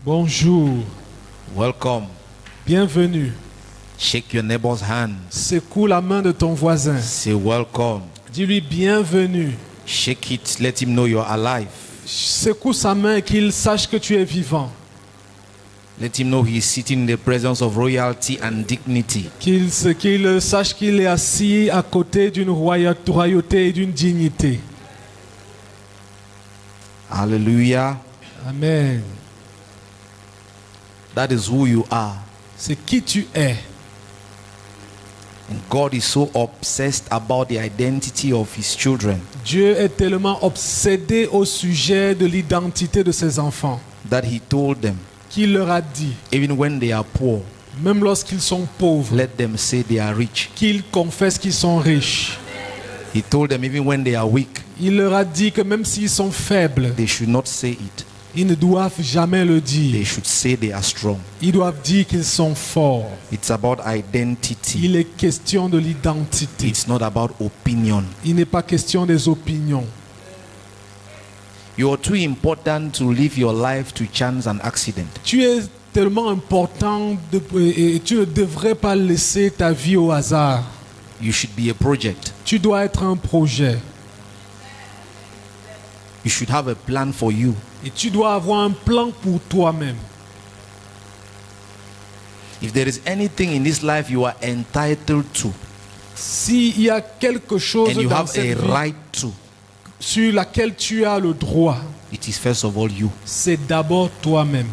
Bonjour. Welcome. Bienvenue. Shake your neighbor's hand. Secoue la main de ton voisin. Say welcome. Dis-lui bienvenue. Shake it. Let him know you're alive. Secoue sa main et qu'il sache que tu es vivant. Let him know he is sitting in the presence of royalty and dignity. Qu'il sache qu'il est assis à côté d'une royauté et d'une dignité. Hallelujah. Amen. That is who you are. C'est qui tu es. And God is so obsessed about the identity of his children Dieu est tellement obsédé au sujet de l'identité de ses enfants that he told them, qu'il leur a dit, even when they are poor, même lorsqu'ils sont pauvres, let them say they are rich. qu'ils confessent qu'ils sont riches. He told them, even when they are weak, Il leur a dit que même s'ils sont faibles, they should not say it. ils ne doivent jamais le They dire. should say they are strong. Ils doivent dire qu'ils sont forts. It's about identity. Il est question de l'identité. It's not about opinion. Il n'est pas question des opinions. You are too important to live your life to chance and accident. Tu es tellement important et tu ne devrais pas laisser ta vie au hasard. You should be a project. Tu dois être un projet. You should have a plan for you. Et tu dois avoir un plan pour toi-même. If there is anything in this life you are entitled to S'il y a quelque chose and you dans have cette a vie right to, sur laquelle tu as le droit, it is first of all you. c'est d'abord toi-même.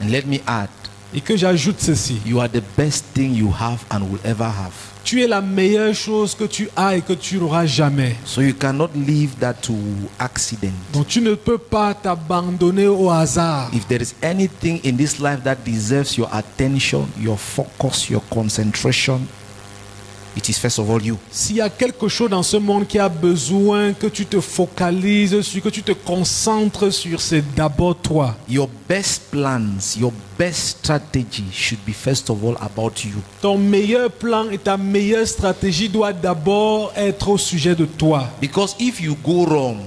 And let me add, Et que j'ajoute ceci. you are the best thing you have and will ever have. Tu es la meilleure chose que tu as et que tu n'auras jamais. So you cannot leave that to accident. Donc tu ne peux pas t'abandonner au hasard. If there is anything in this life that deserves your attention, your focus, your concentration, it is first of all you. S'il y a quelque chose dans ce monde qui a besoin que tu te focalises sur, que tu te concentres sur, c'est d'abord toi. Your best plans, your best strategy should be first of all about you. Ton meilleur plan et ta meilleure stratégie doit d'abord être au sujet de toi. Because if you go wrong,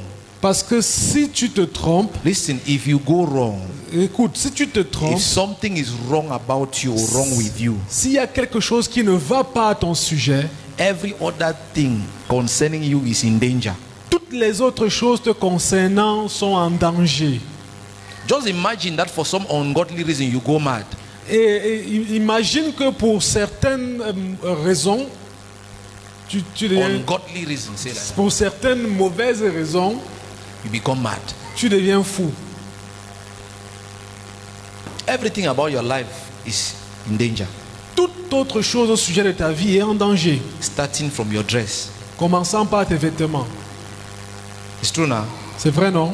Parce que si tu te trompes, listen, if you go wrong, écoute, si tu te trompes, if something is wrong about you or wrong with you, s'il y a quelque chose qui ne va pas à ton sujet, every other thing concerning you is in danger. toutes les autres choses te concernant sont en danger. Just imagine that for some ungodly reason you go mad. Et imagine que pour certaines raisons, tu deviens, Ungodly reason, say like that. pour certaines mauvaises raisons, You become mad. tu deviens fou. Everything about your life is in danger. Toute autre chose au sujet de ta vie est en danger. Starting from your dress. Commençant par tes vêtements. It's true now. C'est vrai, non?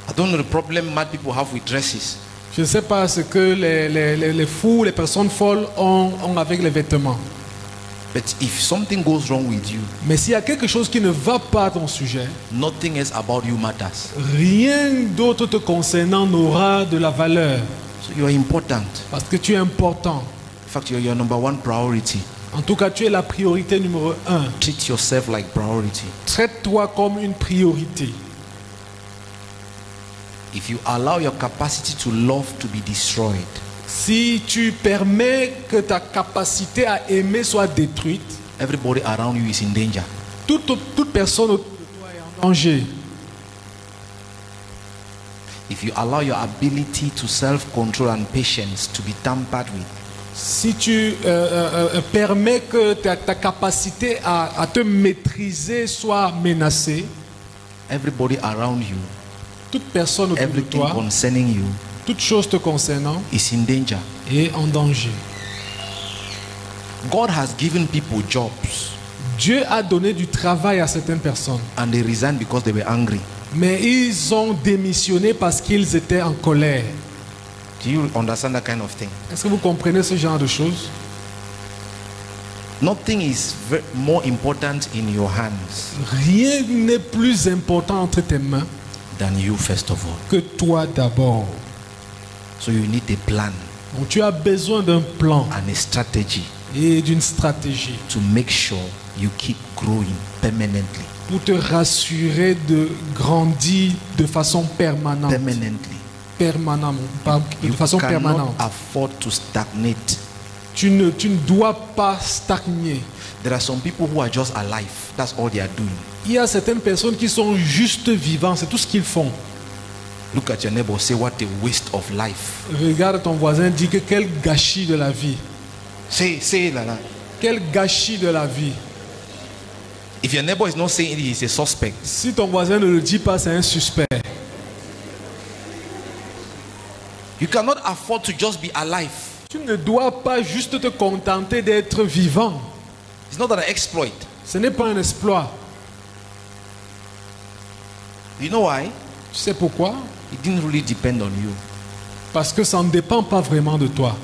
I don't know the problem mad people have with dresses. Je ne sais pas ce que les fous, les personnes folles ont avec les vêtements. But if something goes wrong with you, Mais s'il y a quelque chose qui ne va pas à ton sujet, nothing else about you matters. rien d'autre te concernant n'aura de la valeur. So you are important. Parce que tu es important. In fact, you're your number one priority. En tout cas, tu es la priorité numéro 1. Treat yourself like priority. Traite-toi comme une priorité. If you allow your capacity to love to be destroyed, Si tu permets que ta capacité à aimer soit détruite, everybody around you is in danger. toute personne autour de toi est en danger. If you allow your ability to self-control and patience to be tampered with, Si tu permets que ta capacité à te maîtriser soit menacée, everybody around you, toute personne autour de everything toi, concerning you toute chose te concernant is in danger. est en danger. God has given people jobs Dieu a donné du travail à certaines personnes, and they resigned because they were angry. mais ils ont démissionné parce qu'ils étaient en colère. Do you understand that kind of thing? Est-ce que vous comprenez ce genre de choses? Nothing is more important in your hands Rien n'est plus important entre tes mains than you first of all. que toi d'abord. So you need a plan Donc tu as besoin d'un plan and a strategy et d'une stratégie to make sure you keep growing permanently. pour te rassurer de grandir de façon permanente. Permanently. Permanemment, de You façon cannot permanente. afford to stagnate. Tu ne dois pas stagner. There are some people who are just alive. That's all they are doing. Il y a certaines personnes qui sont juste vivants, c'est tout ce qu'ils font. Look at your neighbor, say what a waste of life. Regarde ton voisin, dis que quel gâchis de la vie. Say it like that. Quel gâchis de la vie. If your neighbor is not saying it, he's a suspect. Si ton voisin ne le dit pas, c'est un suspect. You cannot afford to just be alive. Tu ne dois pas juste te contenter d'être vivant. It's not an exploit. Ce n'est pas un exploit. You know why? Tu sais pourquoi? It didn't really depend on you. Parce que ça ne dépend pas vraiment de toi.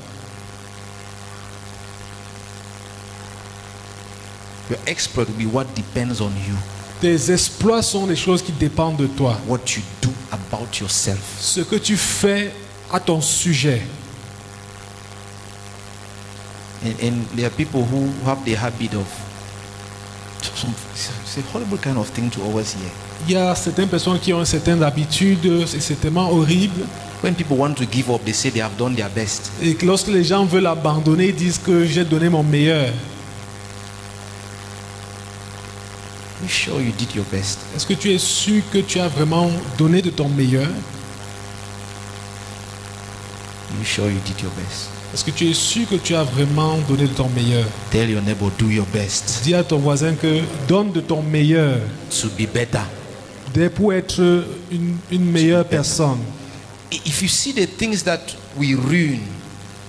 Your exploit will be what depends on you. Tes exploits sont des choses qui dépendent de toi. What you do about yourself. Ce que tu fais à ton sujet. And there are people who have the habit of it's a horrible kind of thing to always hear. Il y a certaines personnes qui ont certaines habitudes, c'est tellement horrible. When people want to give up, they say they have done their best. Et que lorsque les gens veulent abandonner, ils disent que j'ai donné mon meilleur. Are you sure you did your best? Est-ce que tu es sûr que tu as vraiment donné de ton meilleur? Are you sure you did your best? Est-ce que tu es sûr que tu as vraiment donné de ton meilleur? Tell your neighbor, do your best Dis à ton voisin que donne de ton meilleur to be better. pour être une meilleure personne. If you see the things that we ruin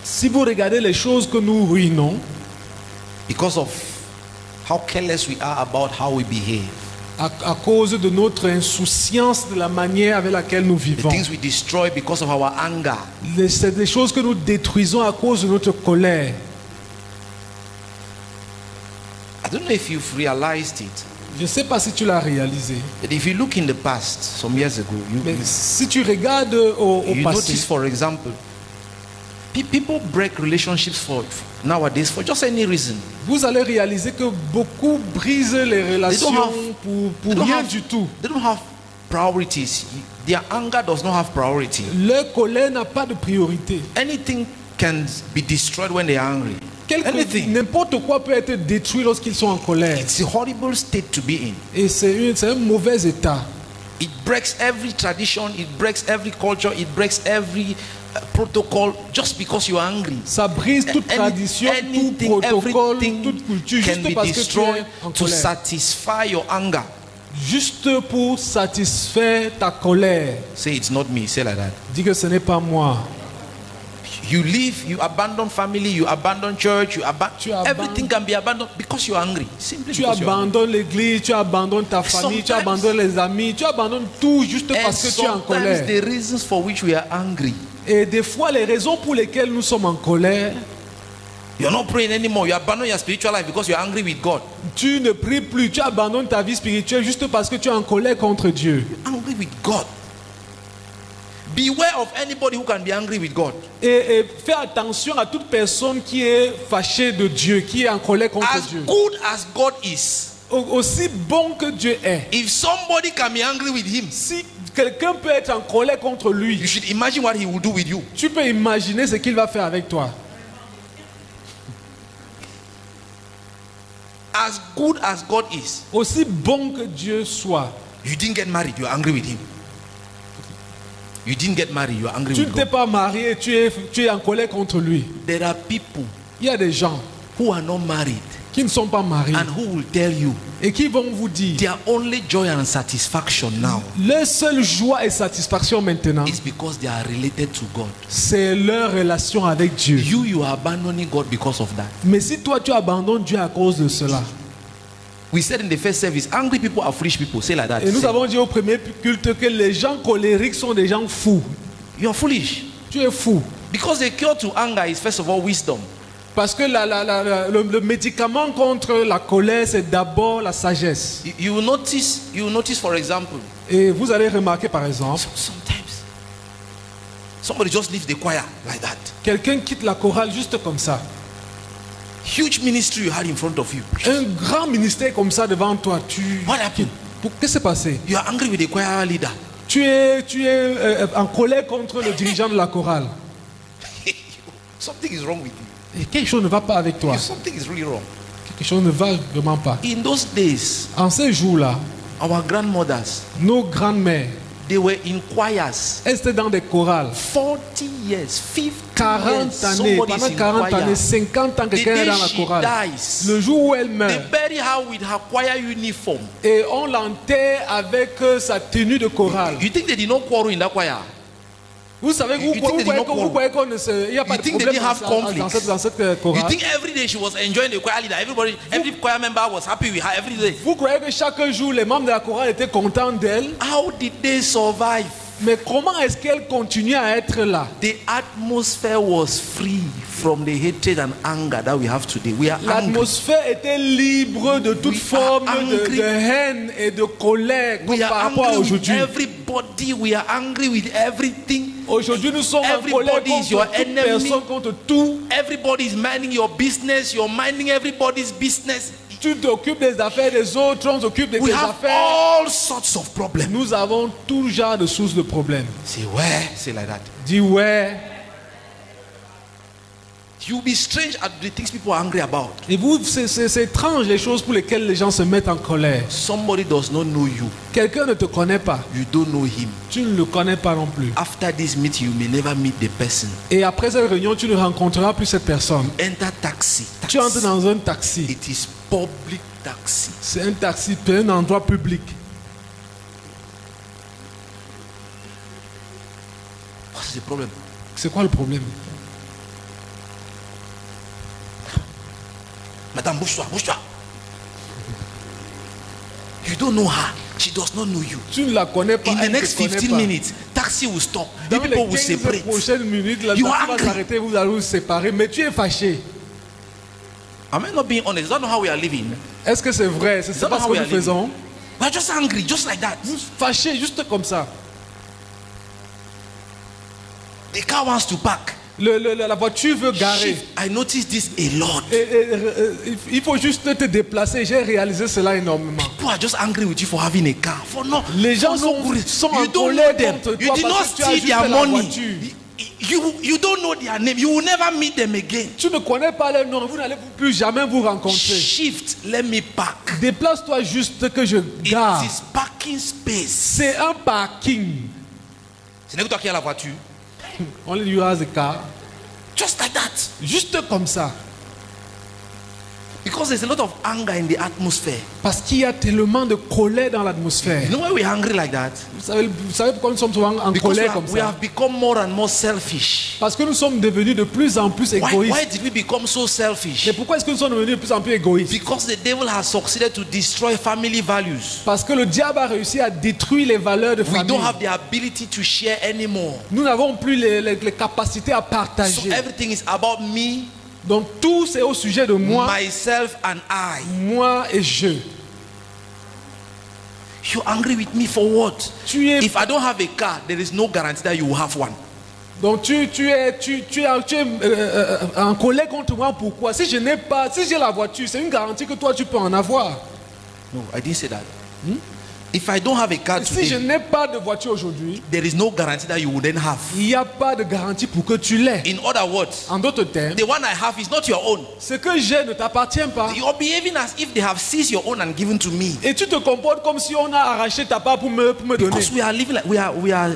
Si vous regardez les choses que nous ruinons, because of how careless we are about how we behave, à cause de notre insouciance de la manière avec laquelle nous the vivons, things we destroy because of our anger, c'est des choses que nous détruisons à cause de notre colère. I don't know if you've realized it, Je ne sais pas si tu l'as réalisé, but if you look in the past, some years ago, mais si tu regardes au you passé, notice, for example, people break relationships nowadays for just any reason. vous allez réaliser que beaucoup brisent les relations pour They don't rien have- du tout. They don't have priorities. Their anger does not have priority. Leur colère n'a pas de priorité. Anything can be destroyed when they are angry. Anything. N'importe quoi peut être détruit lorsqu'ils sont en colère. It's a horrible state to be in. Et c'est un mauvais état. It breaks every tradition, it breaks every culture, it breaks every protocol just because you are angry. Ça brise toute tradition, tout protocole, toute culture, can juste be parce que tu es destroyed en to colère. satisfy your anger. Juste pour satisfaire ta colère. Say it's not me, say like that. Dis que ce n'est pas moi. You leave, you abandon family, you abandon church, everything can be abandoned because you are angry. Simply Tu because you are angry. abandonnes l'église, tu abandonnes ta famille, tu abandonnes les amis, tu abandonnes tout juste And parce que tu es en sometimes colère. the reasons for which we are angry, Et des fois, les raisons pour lesquelles nous sommes en colère, you're not praying anymore. You abandon your spiritual life because you're angry with God. tu ne pries plus, tu abandonnes ta vie spirituelle juste parce que tu es en colère contre Dieu. You're angry with God. Beware of anybody who can be angry with God. Et fais attention à toute personne qui est fâchée de Dieu, qui est en colère contre As Dieu. good as God is, Aussi bon que Dieu est, if somebody can be angry with him, si quelqu'un peut être en colère contre lui, you should imagine what he will do with you. tu peux imaginer ce qu'il va faire avec toi. As good as God is, Aussi bon que Dieu soit, you didn't get married, you're angry with him. You didn't get married, you're angry tu ne with t'es God. pas marié, tu es en colère contre lui. There are people Il y a des gens who are not married qui ne sont pas mariés and who will tell you et qui vont vous dire, their only joy and satisfaction now leur seule joie et satisfaction maintenant, is because they are related to God. c'est leur relation avec Dieu. You are abandoning God because of that. Mais si toi tu abandonnes Dieu à cause de cela, We said in the first service, angry people are foolish people. Say like that. et nous Say, avons dit au premier culte que les gens colériques sont des gens fous. you are foolish. Tu es fou. Because the cure to anger is first of all wisdom. Parce que le médicament contre la colère, c'est d'abord la sagesse. You will notice, for example, Et vous allez remarquer par exemple, sometimes somebody just leaves the choir like that. quelqu'un quitte la chorale juste comme ça. Huge ministry you had in front of you. Un grand ministère comme ça devant toi. What happened? Qu'est-ce qui s'est passé? You are angry with the choir leader. Tu es en colère contre le dirigeant de la chorale. Something is wrong with you. Et quelque chose ne va pas avec toi. Something is really wrong. Quelque chose ne va vraiment pas. In those days, En ces jours-là, our grandmothers, nos grandes-mères, they were in choirs. elles étaient dans des chorales. 40 years, 50 40 years, années, somebody pendant is in 40 choir. années, 50 ans, The quelqu'un est day dans la she chorale. dies, Le jour où elle they meurt, bury her with her choir uniform. et on l'enterre avec sa tenue de chorale. You think they did not quarrel in that choir? Vous savez, You think they did not quarrel? vous croyez qu'il n'y a pas You de think they problème didn't have conflicts? dans cette You chorale? think every day she was enjoying the choir leader? Every choir member was happy with her every day. Vous croyez que chaque jour, les membres de la chorale étaient contents d'elle? How did they survive? Mais comment est-ce qu'elle continue à être là? The atmosphere was free from the hatred and anger that we have today. We are angry. L'atmosphère était libre de toute We forme are angry. de haine et de colère We par are rapport à angry with aujourd'hui. everybody. We are angry with everything. Aujourd'hui, nous sommes en colère Everybody is your contre toute enemy. personne, contre tout. Everybody is minding your business. You're minding everybody's business. Tu t'occupes des affaires des autres, on s'occupe de We tes have affaires. all sorts of problems. Nous avons tout genre de sources de problèmes. Say where? Say like that. Dis ouais. You'll be strange at the things people are angry about. Et vous, c'est étrange les choses pour lesquelles les gens se mettent en colère. Somebody does not know you. Quelqu'un ne te connaît pas. You don't know him. Tu ne le connais pas non plus. After this meeting, you may never meet the person. Et après cette réunion, tu ne rencontreras plus cette personne. Enter taxi. Tu entres dans un taxi. It is public taxi. C'est un taxi, c'est un endroit public. What's the problem? C'est quoi le problème? Madame, bouge-toi, bouge-toi. You don't know her. She does not know you. Tu ne la connais pas. In the Elle ne next te connaît 15 pas. minutes, taxi will stop. Dans You people les will 15 separate. prochaines minutes, la You taxi are va angry. s'arrêter, vous allez vous séparer. Mais tu es fâché. Am I not being honest? Is that not how we are living? Est-ce que c'est vrai? C'est That's pas not ce how que we nous are living. faisons. We are just angry, just like that. Nous fâchés, juste comme ça. The car wants to park. La voiture veut garer. Shift. I noticed this a lot. Il faut juste te déplacer. J'ai réalisé cela énormément. People are just angry with you for having a car. For no, Les gens for no sont good. en You don't colère know them. contre You toi did parce not que tu as steal juste their la money. voiture. You don't know their name. You will never meet them again. Tu ne connais pas leur nom. Vous n'allez plus jamais vous rencontrer. Shift. Let me park. Déplace-toi juste que je gare. It is parking space. C'est un parking. Ce n'est que toi qui as la voiture. Only you has a car. Just like that. Juste comme ça. Because there's a lot of anger in the atmosphere. Parce qu'il y a tellement de colère dans l'atmosphère. You know why we're angry like that? Vous savez pourquoi nous sommes souvent en Because colère comme we ça? have become more and more selfish. Parce que nous sommes devenus de plus en plus Why égoïstes. did we become so selfish? Mais pourquoi est-ce que nous sommes devenus de plus en plus égoïstes? Because the devil has succeeded to destroy family values. Parce que le diable a réussi à détruire les valeurs de We famille. don't have the ability to share anymore. Nous n'avons plus les capacités à So partager. everything is about me, Donc tout c'est au sujet de moi, myself, and I. moi et je. You're angry with me for what? Tu es, If I don't have a car, there is no guarantee that you will have one. donc tu es en colère contre moi. Pourquoi? Si je n'ai pas, si j'ai la voiture, c'est une garantie que toi tu peux en avoir. No, I didn't say that. If I don't have a car Si je today, n'ai pas de voiture aujourd'hui, there is no guarantee that you will then have. il n'y a pas de garantie pour que tu l'aies. In other words, En d'autres termes, the one I have is not your own. ce que j'ai ne t'appartient pas. You're behaving as if they have seized your own and given to me. Et tu te comportes comme si on a arraché ta part pour me donner. Because we are living like we are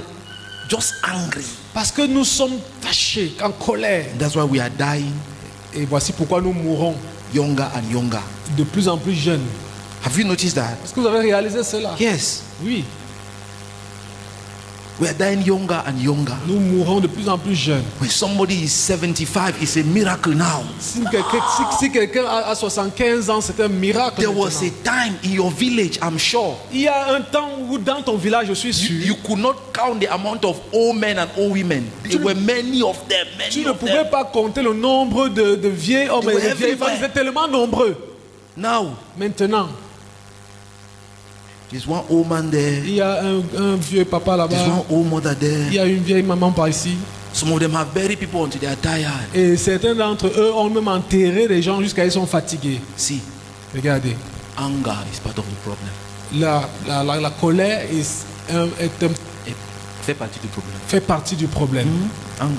just angry. Parce que nous sommes fâchés, en colère. That's why we are dying Et voici pourquoi nous mourons younger and younger. de plus en plus jeunes. Have you noticed that? Est-ce que vous avez réalisé cela? Yes. Oui. We are dying younger and younger. Nous mourons de plus en plus jeunes. When somebody is 75, it's a miracle now. Si quelqu'un a 75 ans, c'est un miracle. There was maintenant. a time in your village, I'm sure, Il y a un temps où dans ton village, je suis sûr, you could not count the amount of old men and old women. There were many of them. tu Many ne of pouvais them. pas compter le nombre de vieils hommes They et were de vieilles femmes. everywhere. Ils étaient tellement nombreux. Now, Maintenant, there's one old man there. il y a un vieux papa There's là-bas. one old mother Il y there. a une vieille maman par ici. Some of them have buried people until they are tired. Et certains d'entre eux ont même enterré les gens jusqu'à ils sont fatigués. See, Regardez, anger is part of the problem. la colère Fait partie du problème. fait partie du problème. Anger.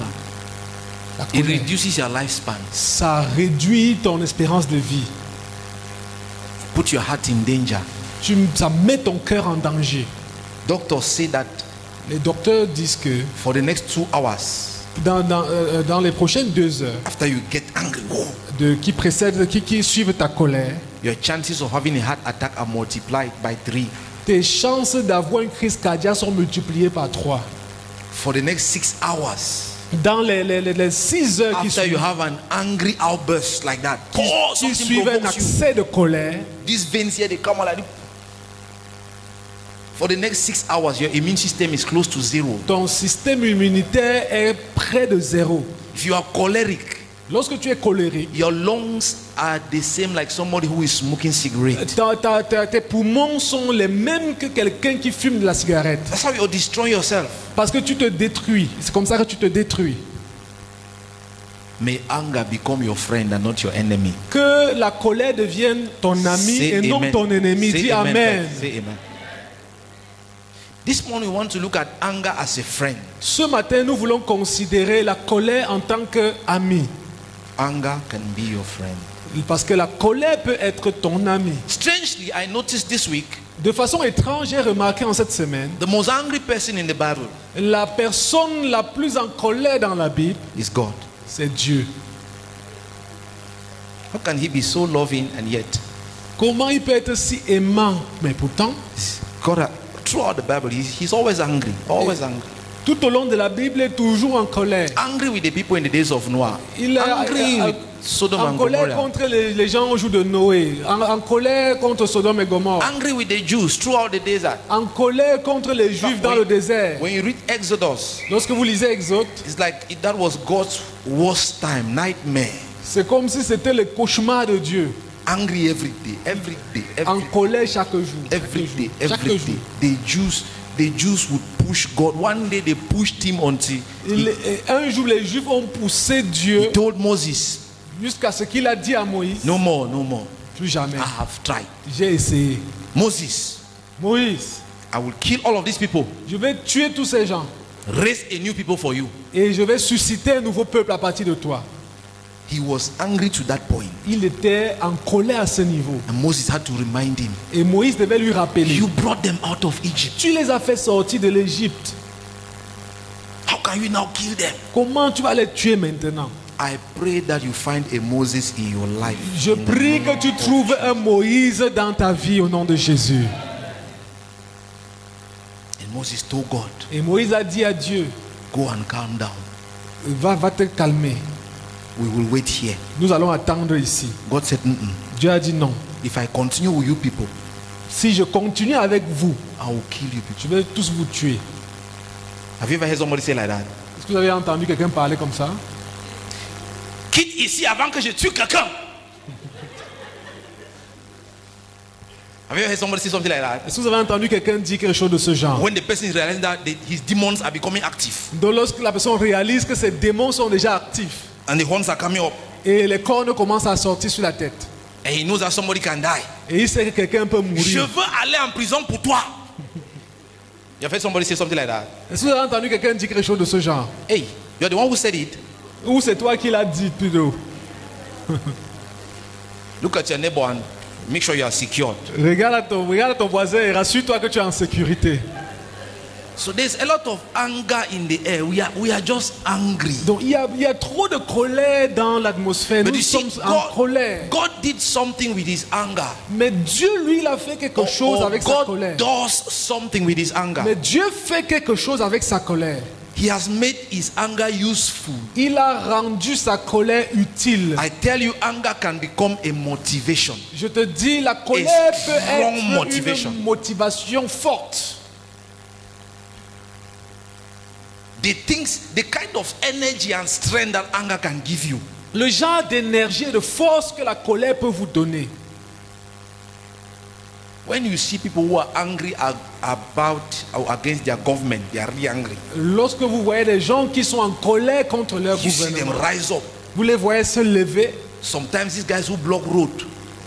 La It colère, reduces your lifespan. ça réduit ton espérance de vie. Put your heart in danger. Ça met ton cœur en danger. Doctors say that Les docteurs disent que for the next 2 hours, dans les prochaines 2 heures after you get angry, qui suivent ta colère, your chances of having a heart attack are multiplied by 3. tes chances d'avoir une crise cardiaque sont multipliées par 3. For the next 6 hours, Dans les 6 heures qui after you suivent, have an angry outburst like that, qui something suivent un provokes you. accès de colère, These veins here, they come out like this. For the next 6 hours, your immune system is close to 0. ton système immunitaire est près de 0. If you are choleric, Lorsque tu es colérique, your lungs are the same like somebody who is smoking cigarette. tes poumons sont les mêmes que quelqu'un qui fume de la cigarette. That's how you destroy yourself. Parce que tu te détruis. C'est comme ça que tu te détruis. May anger become your friend and not your enemy. Que la colère devienne ton ami Say et non amen. ton ennemi. Say Dis Amen. Say amen. This morning we want to look at anger as a friend. Ce matin, nous voulons considérer la colère en tant qu'ami. Anger can be your friend. Parce que la colère peut être ton ami. Strangely, I noticed this week, De façon étrange, j'ai remarqué en cette semaine, the most angry person in the Bible la personne la plus en colère dans la Bible, is God. c'est Dieu. How can he be so loving and yet Comment il peut être si aimant? Mais pourtant, God, throughout the Bible, he's always angry. Always angry. tout au long de la Bible, il est toujours en colère. Angry with the people in the days of Noah. Il est Angry with Sodom en and colère Gomorrah. contre les gens au jour de Noé. En colère contre Sodome et Gomorrhe. Angry with the Jews throughout the desert. En colère contre les Juifs dans le désert. When you read Exodus, Lorsque vous lisez Exode, it's like that was God's worst time, nightmare. c'est comme si c'était le cauchemar de Dieu. Angry every day, every day, En every day, colère chaque jour. every day, Chaque every jour. day. The Jews would push God. One day they pushed him until Un jour, les Juifs ont poussé Dieu he told Moses, jusqu'à ce qu'il a dit à Moïse. no more, no more. Plus jamais. I have tried. J'ai essayé. Moses, Moïse, I will kill all of these people. je vais tuer tous ces gens. Raise a new people for you. Et je vais susciter un nouveau peuple à partir de toi. He was angry to that point. Il était en colère à ce niveau. And Moses had to remind him, Et Moïse devait lui rappeler. you brought them out of Egypt. Tu les as fait sortir de l'Égypte. How can you now kill them? Comment tu vas les tuer maintenant? I pray that you find a Moses in your life. Je prie que tu trouves un Moïse dans ta vie au nom de Jésus. And Moses told God, Et Moïse a dit à Dieu, go and calm down. va te calmer. We will wait here. Nous allons attendre ici. God said, Dieu a dit non. if I continue with you people, Si je continue avec vous, I will kill you people. je vais tous vous tuer. Have you ever heard somebody say like that? Est-ce que vous avez entendu quelqu'un parler comme ça? Quitte ici avant que je tue quelqu'un. Have you ever heard somebody say something like that? Est-ce que vous avez entendu quelqu'un dire quelque chose de ce genre? When the person is realizing that his demons are becoming active Donc lorsque la personne réalise que ses démons sont déjà actifs and the horns are coming up et les cornes commencent à sortir sur la tête and he knows that somebody can die. et il sait que quelqu'un peut Je mourir. veux aller en prison pour toi. You have heard somebody say something like that? Est-ce que vous avez entendu quelqu'un dire quelque chose de ce genre? Hey, you're the one who said it. Ou c'est toi qui l'as dit plutôt? Look at your neighbor and make sure you are secured. Regarde ton voisin et rassure-toi que tu es en sécurité. So there's a lot of anger in the air. We are just angry. Donc il y a trop de colère dans l'atmosphère. But Nous you see, sommes en colère. God did something with his anger. Mais Dieu, lui, il a fait quelque chose Or avec sa colère. God does something with his anger. Mais Dieu fait quelque chose avec sa colère. He has made his anger useful. Il a rendu sa colère utile. I tell you, anger can become a motivation. Je te dis, la colère A peut strong être motivation. une motivation forte. The kind of energy and strength that anger can give you. Le genre d'énergie et de force que la colère peut vous donner. When you see people who are angry about or against their government, they are really angry. Lorsque vous voyez des gens qui sont en colère contre leur You see them gouvernement, rise up. vous les voyez se lever Sometimes these guys who block road,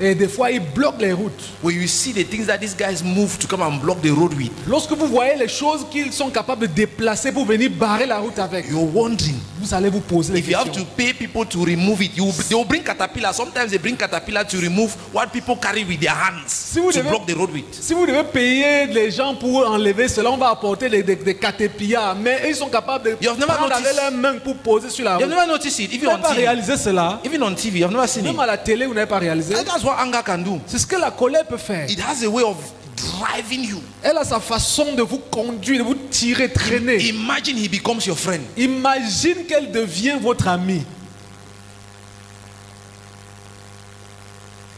et des fois ils bloquent les routes. when you see the things that these guys move to come and block the road with, Lorsque vous voyez les choses qu'ils sont capables de déplacer pour venir barrer la route avec, you're wondering. vous allez vous poser les If you have questions. to pay people to remove it, they will bring caterpillar. Sometimes they bring caterpillar to remove what people carry with their hands vous to devez- block the road with. Si vous devez payer les gens pour enlever cela, on va apporter des caterpillars. Mais ils sont capables de You have never prendre avec noticed- leurs mains pour poser sur la You've route. never noticed it, Vous even n'avez on pas TV. réalisé cela. Even on TV, you've never seen it. Même à la télé, vous n'avez pas réalisé. And that's what anger can do. C'est ce que la colère peut faire. It has a way of driving you. Elle a sa façon de vous conduire, de vous tirer, traîner. Imagine he becomes your friend. Imagine qu'elle devient votre amie.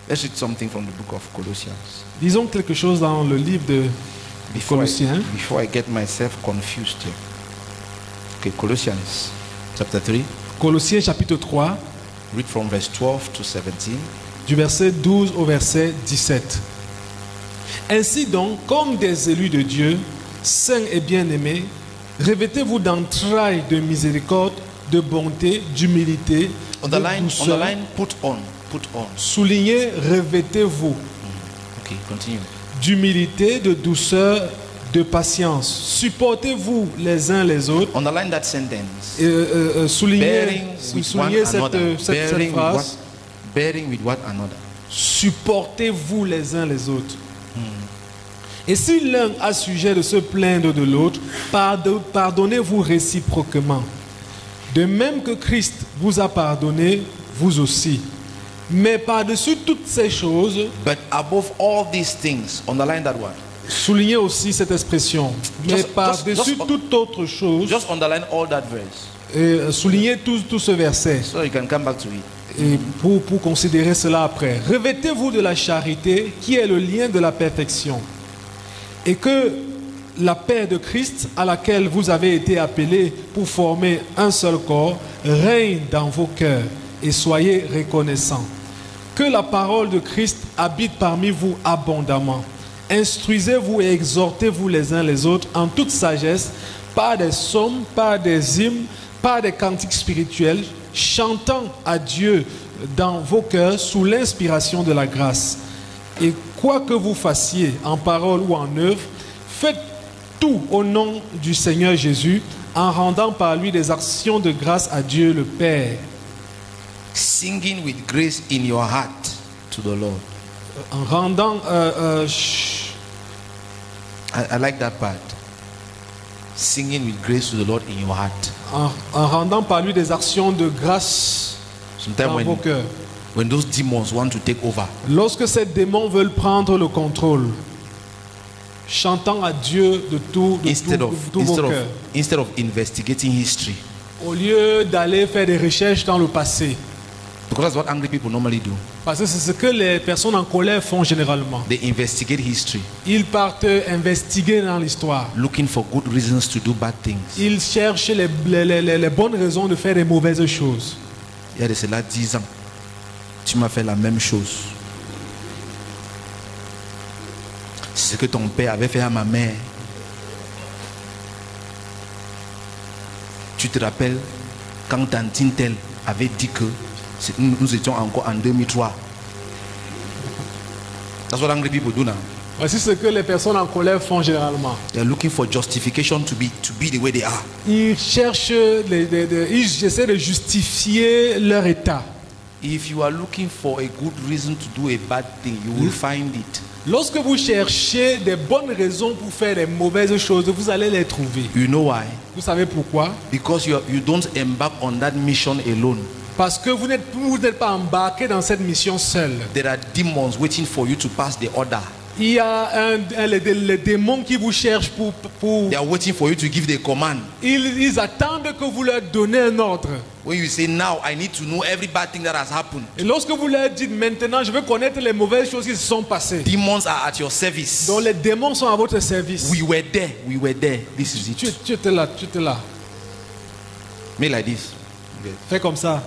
Let's read something from the book of Colossians. Disons quelque chose dans le livre de Colossiens. Before I get myself confused here. Okay, Colossians chapter 3. Colossiens chapitre 3, Read from verse 12 to 17. du verset 12 au verset 17. Ainsi donc, comme des élus de Dieu, saints et bien-aimés, revêtez-vous d'entrailles de miséricorde, de bonté, d'humilité, de douceur. Underline, put on. Soulignez, revêtez-vous Okay, continue. d'humilité, de douceur, de patience. Supportez-vous les uns les autres. Underline that sentence. Soulignez With soulignez one another. cette phrase. Bearing with one another. Supportez-vous les uns les autres. Et si l'un a sujet de se plaindre de l'autre, pardonnez-vous réciproquement. De même que Christ vous a pardonné, vous aussi. Mais par-dessus toutes ces choses, But above all these things, underline that word. soulignez aussi cette expression. Mais par-dessus just- toute autre chose, Just underline all that verse et soulignez tout ce verset. so you can come back to it. Et pour considérer cela après. Revêtez-vous de la charité qui est le lien de la perfection. Et que la paix de Christ à laquelle vous avez été appelés pour former un seul corps règne dans vos cœurs et soyez reconnaissants. Que la parole de Christ habite parmi vous abondamment. Instruisez-vous et exhortez-vous les uns les autres en toute sagesse, par des psaumes, par des hymnes, par des cantiques spirituels, chantant à Dieu dans vos cœurs sous l'inspiration de la grâce. Et quoi que vous fassiez en parole ou en œuvre, faites tout au nom du Seigneur Jésus, en rendant par lui des actions de grâce à Dieu le Père. Singing with grace in your heart to the Lord. En rendant I like that part. Singing with grace to the Lord in your heart. en rendant par lui des actions de grâce Sometimes dans vos cœurs. when those demons want to take over, Lorsque ces démons veulent prendre le contrôle, chantant à Dieu de tout vos cœurs, instead of investigating history, au lieu d'aller faire des recherches dans le passé. because that's what angry people normally do. Parce que c'est ce que les personnes en colère font généralement. They investigate history, Ils partent investiguer dans l'histoire. looking for good reasons to do bad things. Ils cherchent les bonnes raisons de faire des mauvaises choses. Il y a de cela 10 ans, tu m'as fait la même chose. C'est ce que ton père avait fait à ma mère. Tu te rappelles quand Tantine Tel avait dit que nous étions encore en 2003. That's what angry people do now. Voici ce que les personnes en colère font généralement. They're looking for justification to be the way they are. Ils cherchent, ils essaient de justifier leur état. If you are looking for a good reason to do a bad thing, you will find it. Lorsque vous cherchez des bonnes raisons pour faire des mauvaises choses, vous allez les trouver. You know why? Vous savez pourquoi? Because you don't embark on that mission alone. Parce que vous n'êtes pas embarqué dans cette mission seul. There are demons waiting for you to pass the order. Il y a les démons qui vous cherchent pour They are waiting for you to give the command. ils attendent que vous leur donnez un ordre. When you say, now I need to know every bad thing that has happened, Et lorsque vous leur dites maintenant, je veux connaître les mauvaises choses qui se sont passées. demons are at your service. Donc les démons sont à votre service. We were there. This is it. Tu étais là, tu étais là. Me like this. Okay. Fais comme ça.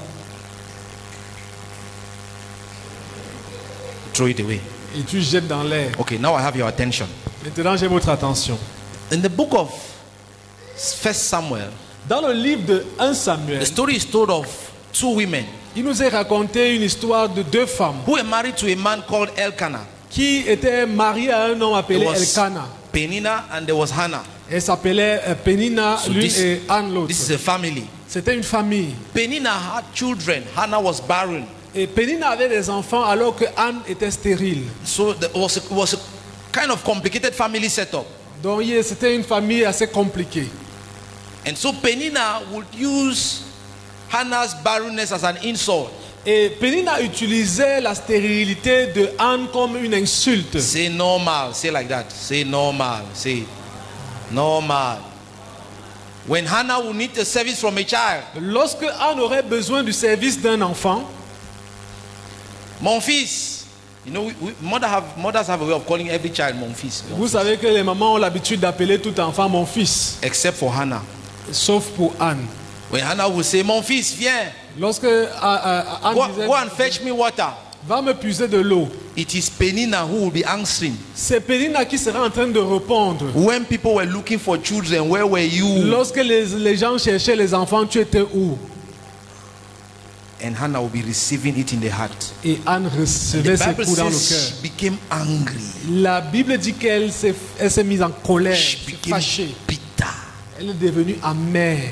Throw it away. et tu jettes dans l'air. Okay, now I have your attention. Maintenant, j'ai votre attention. In the book of 1 Samuel, Dans le livre de 1 the Samuel, story is told of two women il nous est raconté une histoire de deux femmes who were married to a man called Elkanah. qui étaient mariées à un homme appelé There was Elkanah. Penina and there was Hannah. Elle s'appelait Pénina, So l'une, this- et Anne l'autre. This is a family. C'était une famille. Penina had children. Hannah was barren. Et Pénina avait des enfants alors que Anne était stérile. So it was a kind of complicated family setup. Donc c'était une famille assez compliquée. And so Penina would use Hannah's barrenness as an insult. Et Pénina utilisait la stérilité de Anne comme une insulte. Say normal. Say like that. Say normal. Say normal. When Hannah would need a service from a child, Lorsque Anne aurait besoin du service d'un enfant, mon fils. You know, mothers have a way of calling every child mon fils. vous savez que les mamans ont l'habitude d'appeler tout enfant mon fils, Except for Hannah. sauf pour Anne. When Hannah would say, mon fils, viens. Lorsque Anne disait, Go and fetch me water. va me puiser de l'eau, It is Penina who will be answering. c'est Pénina qui sera en train de répondre. When people were looking for children, where were you? Lorsque les gens cherchaient les enfants, tu étais où? And Hannah will be receiving it in the heart. Et Anne The recevait ses Bible coups dans le says cœur. she became angry. La Bible dit qu'elle s'est mise en colère, She s'est became fâchée. bitter. Elle est devenue amère.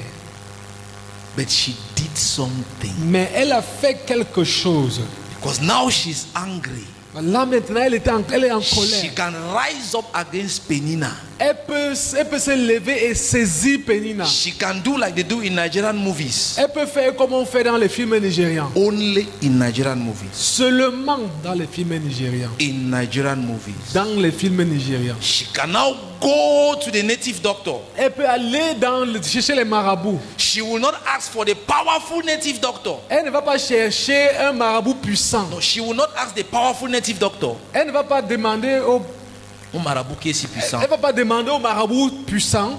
But she did something. Mais elle a fait quelque chose. Because now she's angry. Là maintenant, elle est en She colère. can rise up against Penina. Elle peut se lever et saisir Pénina. She can do like they do in Nigerian movies. Elle peut faire comme on fait dans les films nigérians. Only in Nigerian movies. Seulement dans les films nigérians. In Nigerian movies. Dans les films nigérians. She can now go to the native doctor. Elle peut aller chercher les marabouts. She will not ask for the powerful native doctor. Elle ne va pas chercher un marabout puissant. No, she will not ask the powerful native doctor. Elle ne va pas demander au Un marabout qui est si puissant. Elle ne va pas demander au marabout puissant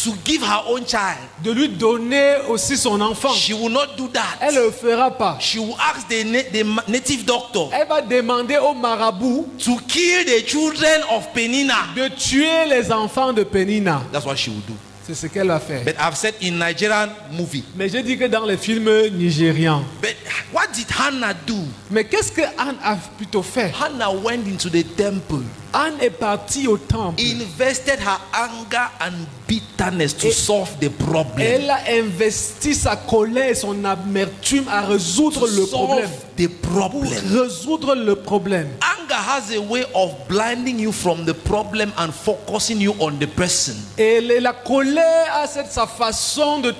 To give her own child. de lui donner aussi son enfant. She will not do that. Elle ne le fera pas. She will ask the native doctor Elle va demander au marabout to kill the children of Penina. de tuer les enfants de Pénina. That's what she will do. C'est ce qu'elle va faire. But I've said in Nigerian movie. Mais je dis que dans les films nigérians. But what did Hannah do? Mais qu'est-ce que Anne a plutôt fait? Hannah went into the temple, Anne est partie au temple. invested her anger and bitterness to solve the problem. Elle a investi sa colère et son amertume à résoudre le problème. The Pour problem. résoudre le problème. Anger has a way of blinding you from the problem and focusing you on the person. Et la colère a sa façon de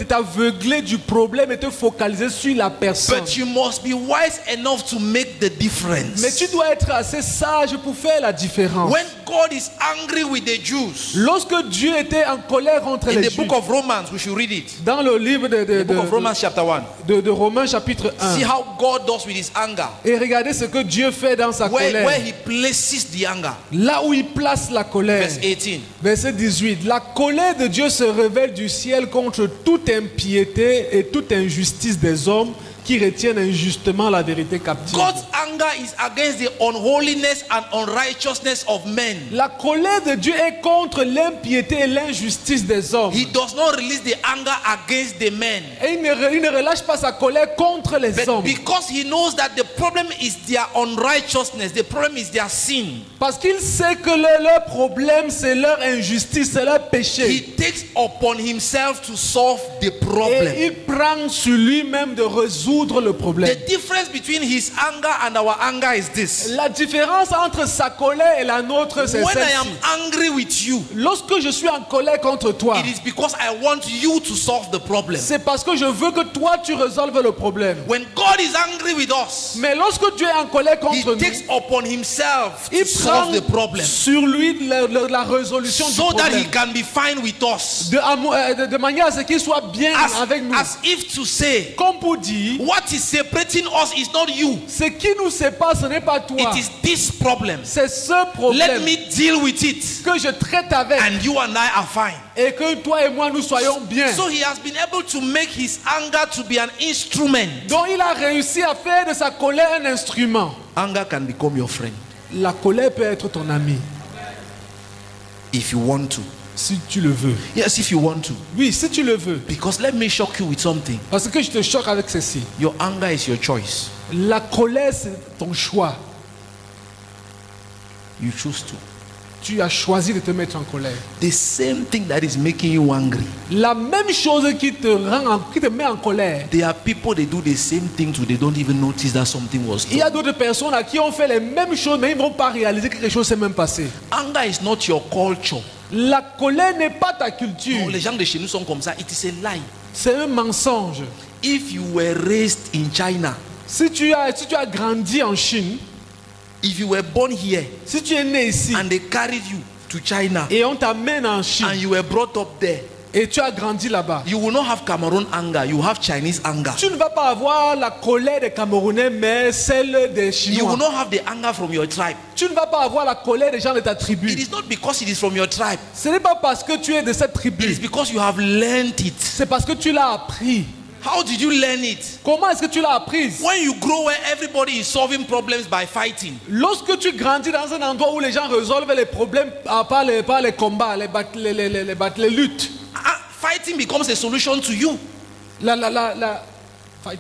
t'aveugler du problème et te focaliser sur la personne. But you must be wise enough to make the difference. Mais tu dois être assez sage pour faire la différence. When God is angry with the Jews, Lorsque Dieu était en colère contre in les the Juifs, book of Romans, we should read it. dans le livre The book of Romans chapter 1. de Romains chapitre 1, See how God does with his anger. et regardez ce que Dieu fait dans sa Where colère. he places the anger. Là où il place la colère. Verse 18. Verset 18. La colère de Dieu se révèle du ciel contre toute impiété et toute injustice des hommes qui retiennent injustement la vérité captive. God's anger is against the unholiness and unrighteousness of men. La colère de Dieu est contre l'impiété et l'injustice des hommes. He does not release the anger against the men. Et il ne relâche pas sa colère contre les But hommes. because he knows that the problem is their unrighteousness, the problem is their sin, Parce qu'il sait que leur problème, c'est leur injustice, c'est leur péché. he takes upon himself to solve the problem. Et il prend sur lui-même de résoudre le problème. The difference between his anger and our anger is this. La différence entre sa colère et la nôtre, c'est When I am celle-ci. angry with you, Lorsque je suis en colère contre toi, it is because I want you to solve the problem. c'est parce que je veux que toi tu résolves le problème. When God is angry with us, Mais lorsque Dieu est en colère he contre nous, takes upon himself to il prend solve the problem sur lui la résolution du so that problème. he can be fine with us. De manière à ce qu'il soit bien avec nous. As if to say, Comme pour dire, what is separating us is not you. ce qui nous sépare, ce n'est pas toi. It is this problem. C'est ce problème Let me deal with it. que je traite avec And you and I are fine. et que toi et moi nous soyons bien. So he has been able to make his anger to be an instrument. Donc il a réussi à faire de sa colère un instrument. Anger can become your friend La colère peut être ton ami if you want to. si tu le veux. Yes, if you want to. Oui, si tu le veux. Because let me shock you with something. Parce que je te choque avec ceci. Your anger is your choice. La colère, c'est ton choix. You choose to. Tu as choisi de te mettre en colère. The same thing that is making you angry. La même chose qui te met en colère. There are people, they do the same thing too. They don't even notice that something was Il y a done. d'autres personnes à qui ont fait les mêmes choses, mais ils ne vont pas réaliser que quelque chose s'est même passé. Anger is not your culture. La colère n'est pas ta culture. Non, les gens de chez nous sont comme ça. It is a lie. C'est un mensonge. If you were raised in China, Si tu as grandi en Chine, if you were born here si tu es né ici and they carried you to China et on t'amène en and Chine you were brought up there, et tu as grandi là-bas, you will not have Cameroon anger. You have Chinese anger. tu ne vas pas avoir la colère des Camerounais, mais celle des You will Chinois. not have the anger from your tribe. Tu ne vas pas avoir la colère des gens de ta It tribu. is not because it is from your tribe. Ce n'est pas parce que tu es de cette It is tribu. because you have learned it. C'est parce que tu l'as appris. How did you learn it? Comment est-ce que tu l'as appris? When you grow where everybody is solving problems by fighting. Lorsque tu grandis dans un endroit où les gens résolvent les problèmes par les combats, les luttes, Fighting becomes a solution to you. fight.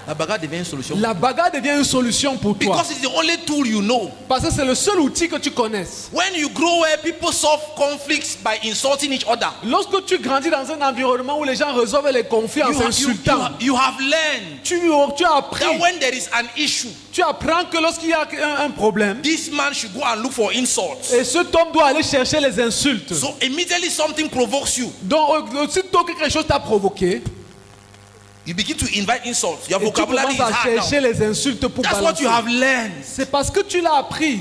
La bagarre devient une solution. La bagarre devient une solution pour toi. Because it's the only tool you know. Parce que c'est le seul outil que tu connaisses. When you grow where people solve conflicts by insulting each other. Lorsque tu grandis dans un environnement où les gens résolvent les conflits en s'insultant, You have learned tu as appris. that when there is an issue, Tu apprends que lorsqu'il y a un problème, this man should go and look for insults. et cet homme doit aller chercher les insultes. So immediately something provokes you. Donc, aussitôt que quelque chose t'a provoqué, You begin to invite insults. Your et tu vocabulary is commences à hard chercher now. les insultes pour That's what you balancer. have learned. C'est parce que tu l'as appris.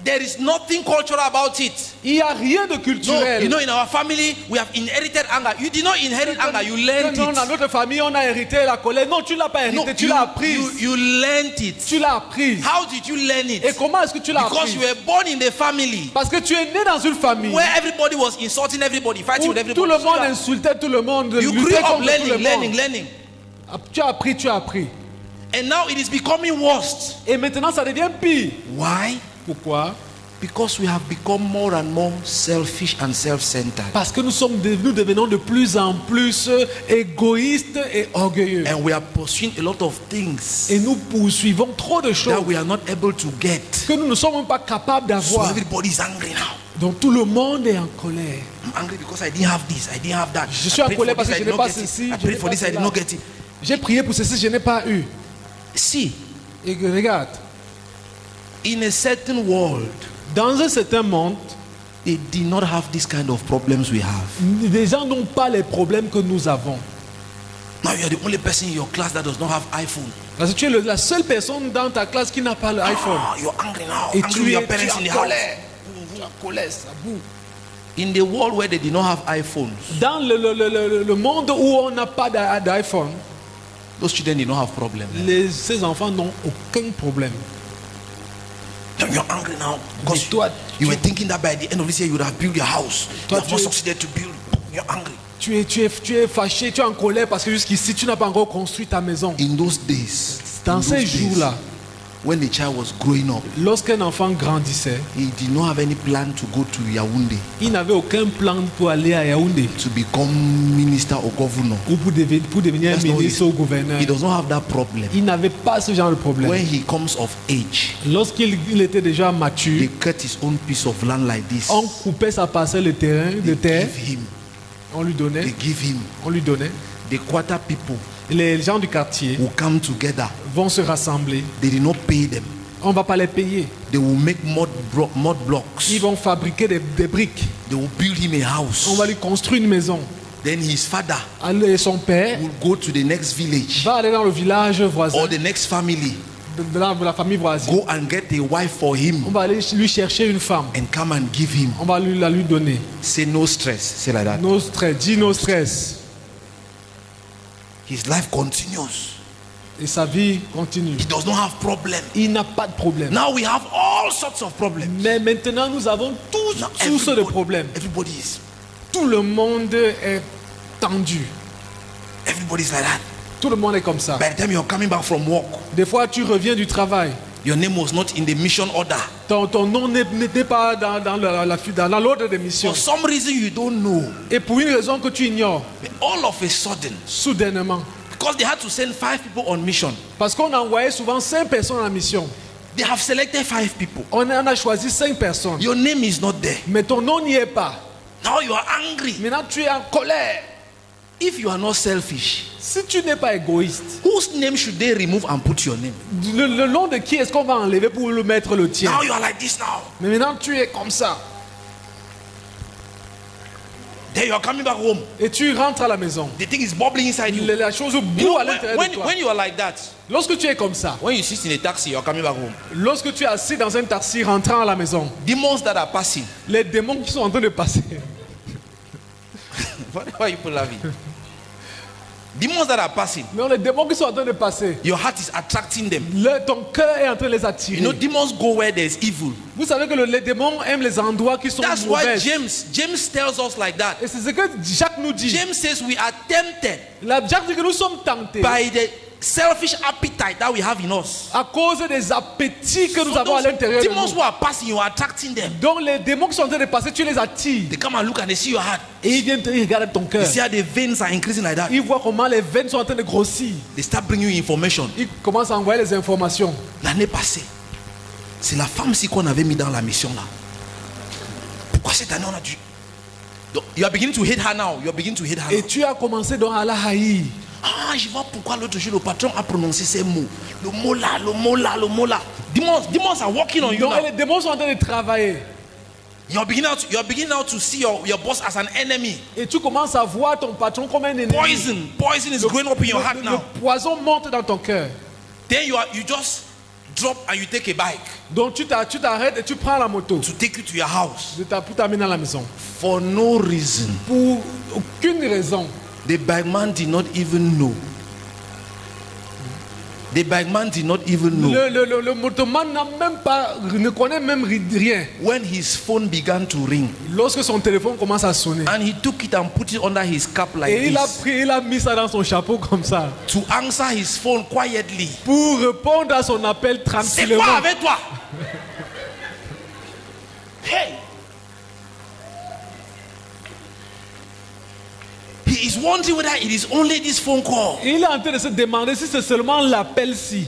There is nothing cultural about it. Il n'y a rien de No, culturel. you know, in our family, we have inherited anger. You did not inherit anger, you learned Non, dans it. notre famille, on a hérité la colère. Non, tu ne l'as pas hérité, No, tu l'as appris. you learned it. Tu l'as appris. How did you learn it? Et comment est-ce que tu l'as Because appris? you were born in the family Parce que tu es né dans une famille where everybody was insulting everybody, fighting où with tout everybody. le monde insultait tout le monde, You grew luttait up contre tout le learning. monde. Tu as appris, tu as appris. And now it is becoming worse. Et maintenant, ça devient pire. Why? Pourquoi? Because we have become more and more selfish and self-centered. Parce que nous devenons de plus en plus égoïstes et orgueilleux. And we are pursuing a lot of things Et nous poursuivons trop de choses that we are not able to get. que nous ne sommes même pas capables So d'avoir. everybody is angry now. Donc tout le monde est en colère. I'm angry because I didn't have this, I didn't have that. Je suis I en prayed colère for parce this, que I je did n'ai not pas get it. ceci, I je prayed n'ai for pas this, I did cela. not get it. J'ai prié pour ceci, je n'ai pas eu. See, Et regarde, in a certain world, dans un certain monde, they did not have this kind of problems we have. les gens n'ont pas les problèmes que nous avons. Now you are the only person in your class that does not have iPhone. Parce que tu es la seule personne dans ta classe qui n'a pas l'iPhone. Ah, you're angry now. Et Angry tu with es your parents in the en house. colère. Tu es en colère, ça boue. In the world where they did not have iPhones, Dans le monde où on n'a pas d'iPhone, those children did not have problems. ces enfants n'ont aucun problème. You're angry now Mais because toi, you were thinking that by the end of this year you would have built your house. Toi, You have not tu- succeeded to build. You're angry. tu es fâché, tu es en colère parce que jusqu'ici tu n'as pas encore construit ta maison. In those days, Dans ces jours-là, when the child was growing up, lorsqu'un enfant grandissait, he did not have any plan to go to Yaoundé il n'avait aucun plan pour aller à Yaoundé to become minister or governor. ou pour devenir That's not ministre ou gouverneur. He does not have that problem. Il n'avait pas ce genre de problème. When he comes of age, Lorsqu'il était déjà they mature, cut his own piece of land like this. on coupait sa parcelle de They terre, give him. on lui donnait, They give him. The quarter people Les gens du quartier will come together. vont se rassembler. They did not pay them. On ne va pas les payer. They will make mud blocks. Ils vont fabriquer des briques. They will build him a house. On va lui construire une maison. Then his father Et son père will go to the next village va aller dans le village voisin, or the next family. de la famille voisine. Go and get a wife for him On va aller lui chercher une femme. and come and give him. On va la lui donner. Say no stress. Say like that. No stress. Dis no stress. his life continues. Et sa vie continue. He does not have problem. Il n'a pas de problème. Now we have all sorts of problems. Mais maintenant, nous avons tous Now sources de problèmes. everybody is. Tout le monde est tendu. Everybody's like that. Tout le monde est comme ça. By the time you're coming back from work, Des fois, tu reviens du travail. your name was not in the mission order. Ton nom n'était pas dans l'ordre des missions. For some reason you don't know. Et pour une raison que tu ignores, But all of a sudden, soudainement, because they had to send 5 people on mission, parce qu'on envoyait souvent 5 personnes en mission, they have selected 5 people. on a choisi 5 personnes. Your name is not there. Mais ton nom n'y est pas. Now you are angry. Maintenant, tu es en colère. If you are not selfish, Si tu n'es pas égoïste, whose name should they remove and put your name? le nom de qui est-ce qu'on va enlever pour le mettre le tien? Now you are like this now. Mais maintenant, tu es comme ça. Then you are coming back home. Et tu rentres à la maison. The thing is bubbling inside you. La chose You boue know, à l'intérieur de toi. when you are like that, Lorsque tu es comme ça, when you sit in a taxi, you are coming back home. lorsque tu es assis dans un taxi rentrant à la maison, Demons that are passing. les démons qui sont en train de passer, Why are you people laughing? Demons that are passing. non, les démons qui sont en train de passer, Your heart is attracting them. ton cœur est en train de les attirer. You know, demons go where there is evil. Vous savez que les démons aiment les endroits qui sont That's why mauvais. James tells us like that. Et c'est ce que Jacques nous dit. James says we are tempted Jacques dit que nous sommes tentés by the selfish appetite that we have in us. à cause des appétits que nous So avons à those l'intérieur de demons nous. who are passing, you are attracting them. Donc les démons qui sont en train de passer, tu les attires. They come and look and they see your heart. Et ils viennent te regarder ton You cœur. see how the veins are increasing like that. Ils voient comment les veines sont en train de grossir. They start bringing you information. Ils commencent à envoyer les informations. L'année passée, c'est la femme-ci qu'on avait mis dans la mission là. Pourquoi cette année on a dû... Donc, you are beginning to hate her now. You are beginning to hate her Et now. tu as commencé donc à la haïr. Ah, je vois pourquoi l'autre jour le patron a prononcé ces mots. Le mot là, le mot là, le mot là. Demons are working on you Donc now. les démons sont en train de travailler. You are beginning now to see your boss as an enemy. Et tu commences à voir ton patron comme un ennemi. Poison is growing up in your heart Le now. poison monte dans ton cœur. Then you just drop and you take a bike Donc tu t'arrêtes et tu prends la moto to take you to your house pour t'amener à la maison. for no reason. Pour aucune raison. The bikeman did not even know. The bikeman did not even know. Le motoman ne connaît même rien. When his phone began to ring Lorsque son téléphone commence à sonner. and he took it and put it under his cap like Et this il a mis ça dans son chapeau comme ça. to answer his phone quietly. Pour répondre à son appel C'est tranquillement. quoi avec toi? Hey! He is wondering whether it is only this phone call. Il est en train de se demander si c'est seulement l'appel-ci.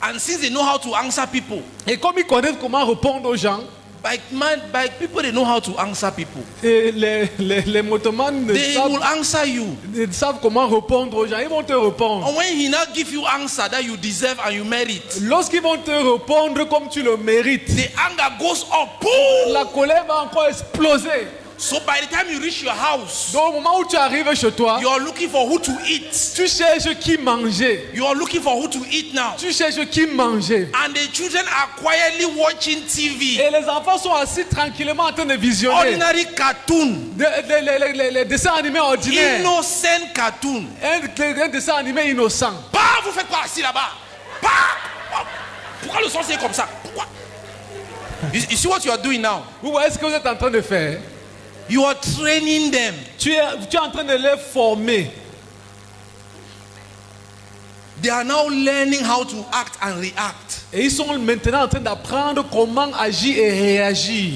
And since they know how to answer people, Et comme ils connaissent comment répondre aux gens, bike people, they know how to answer people. et les motomans They will answer you. ils savent comment répondre aux gens. Ils vont te répondre. And when he now give you answer that you deserve and you merit, Lorsqu'ils vont te répondre comme tu le mérites, the anger goes up. Boom! la colère va encore exploser. So by the time you reach your house, Donc au moment où tu arrives chez toi, you are looking for who to eat. tu cherches qui manger. You are looking for who to eat now. Tu cherches qui manger. And the children are quietly watching TV. Et les enfants sont assis tranquillement en train de visionner Ordinary cartoon. les dessins animés ordinaires. Innocent cartoon. Un dessin animé innocent. Bah, vous faites quoi assis là-bas? Bah! Pourquoi le son c'est comme ça? Pourquoi? You see what you are doing now? Vous voyez ce que vous êtes en train de faire? You are training them. Tu es en train de les former. They are now learning how to act and react. Et ils sont maintenant en train d'apprendre comment agir et réagir.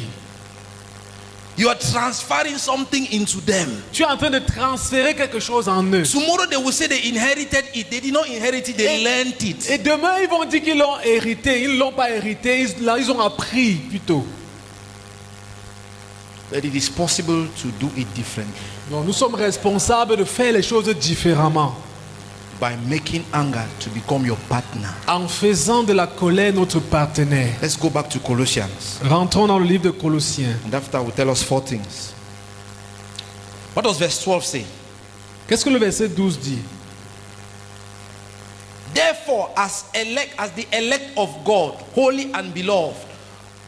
You are transferring something into them. Tu es en train de transférer quelque chose en eux. Tomorrow they will say they inherited it. They did not inherit it, they learned it. Et demain, ils vont dire qu'ils l'ont hérité. Ils ne l'ont pas hérité, ils ont appris plutôt. But it is possible to do it differently. Donc nous sommes responsables de faire les choses différemment. By making anger to become your partner. En faisant de la colère notre partenaire. Let's go back to Colossians. Rentrons dans le livre de Colossiens. And after will tell us 4 things. What does verse 12 say? Qu'est-ce que le verset 12 dit? Therefore, as the elect of God, holy and beloved,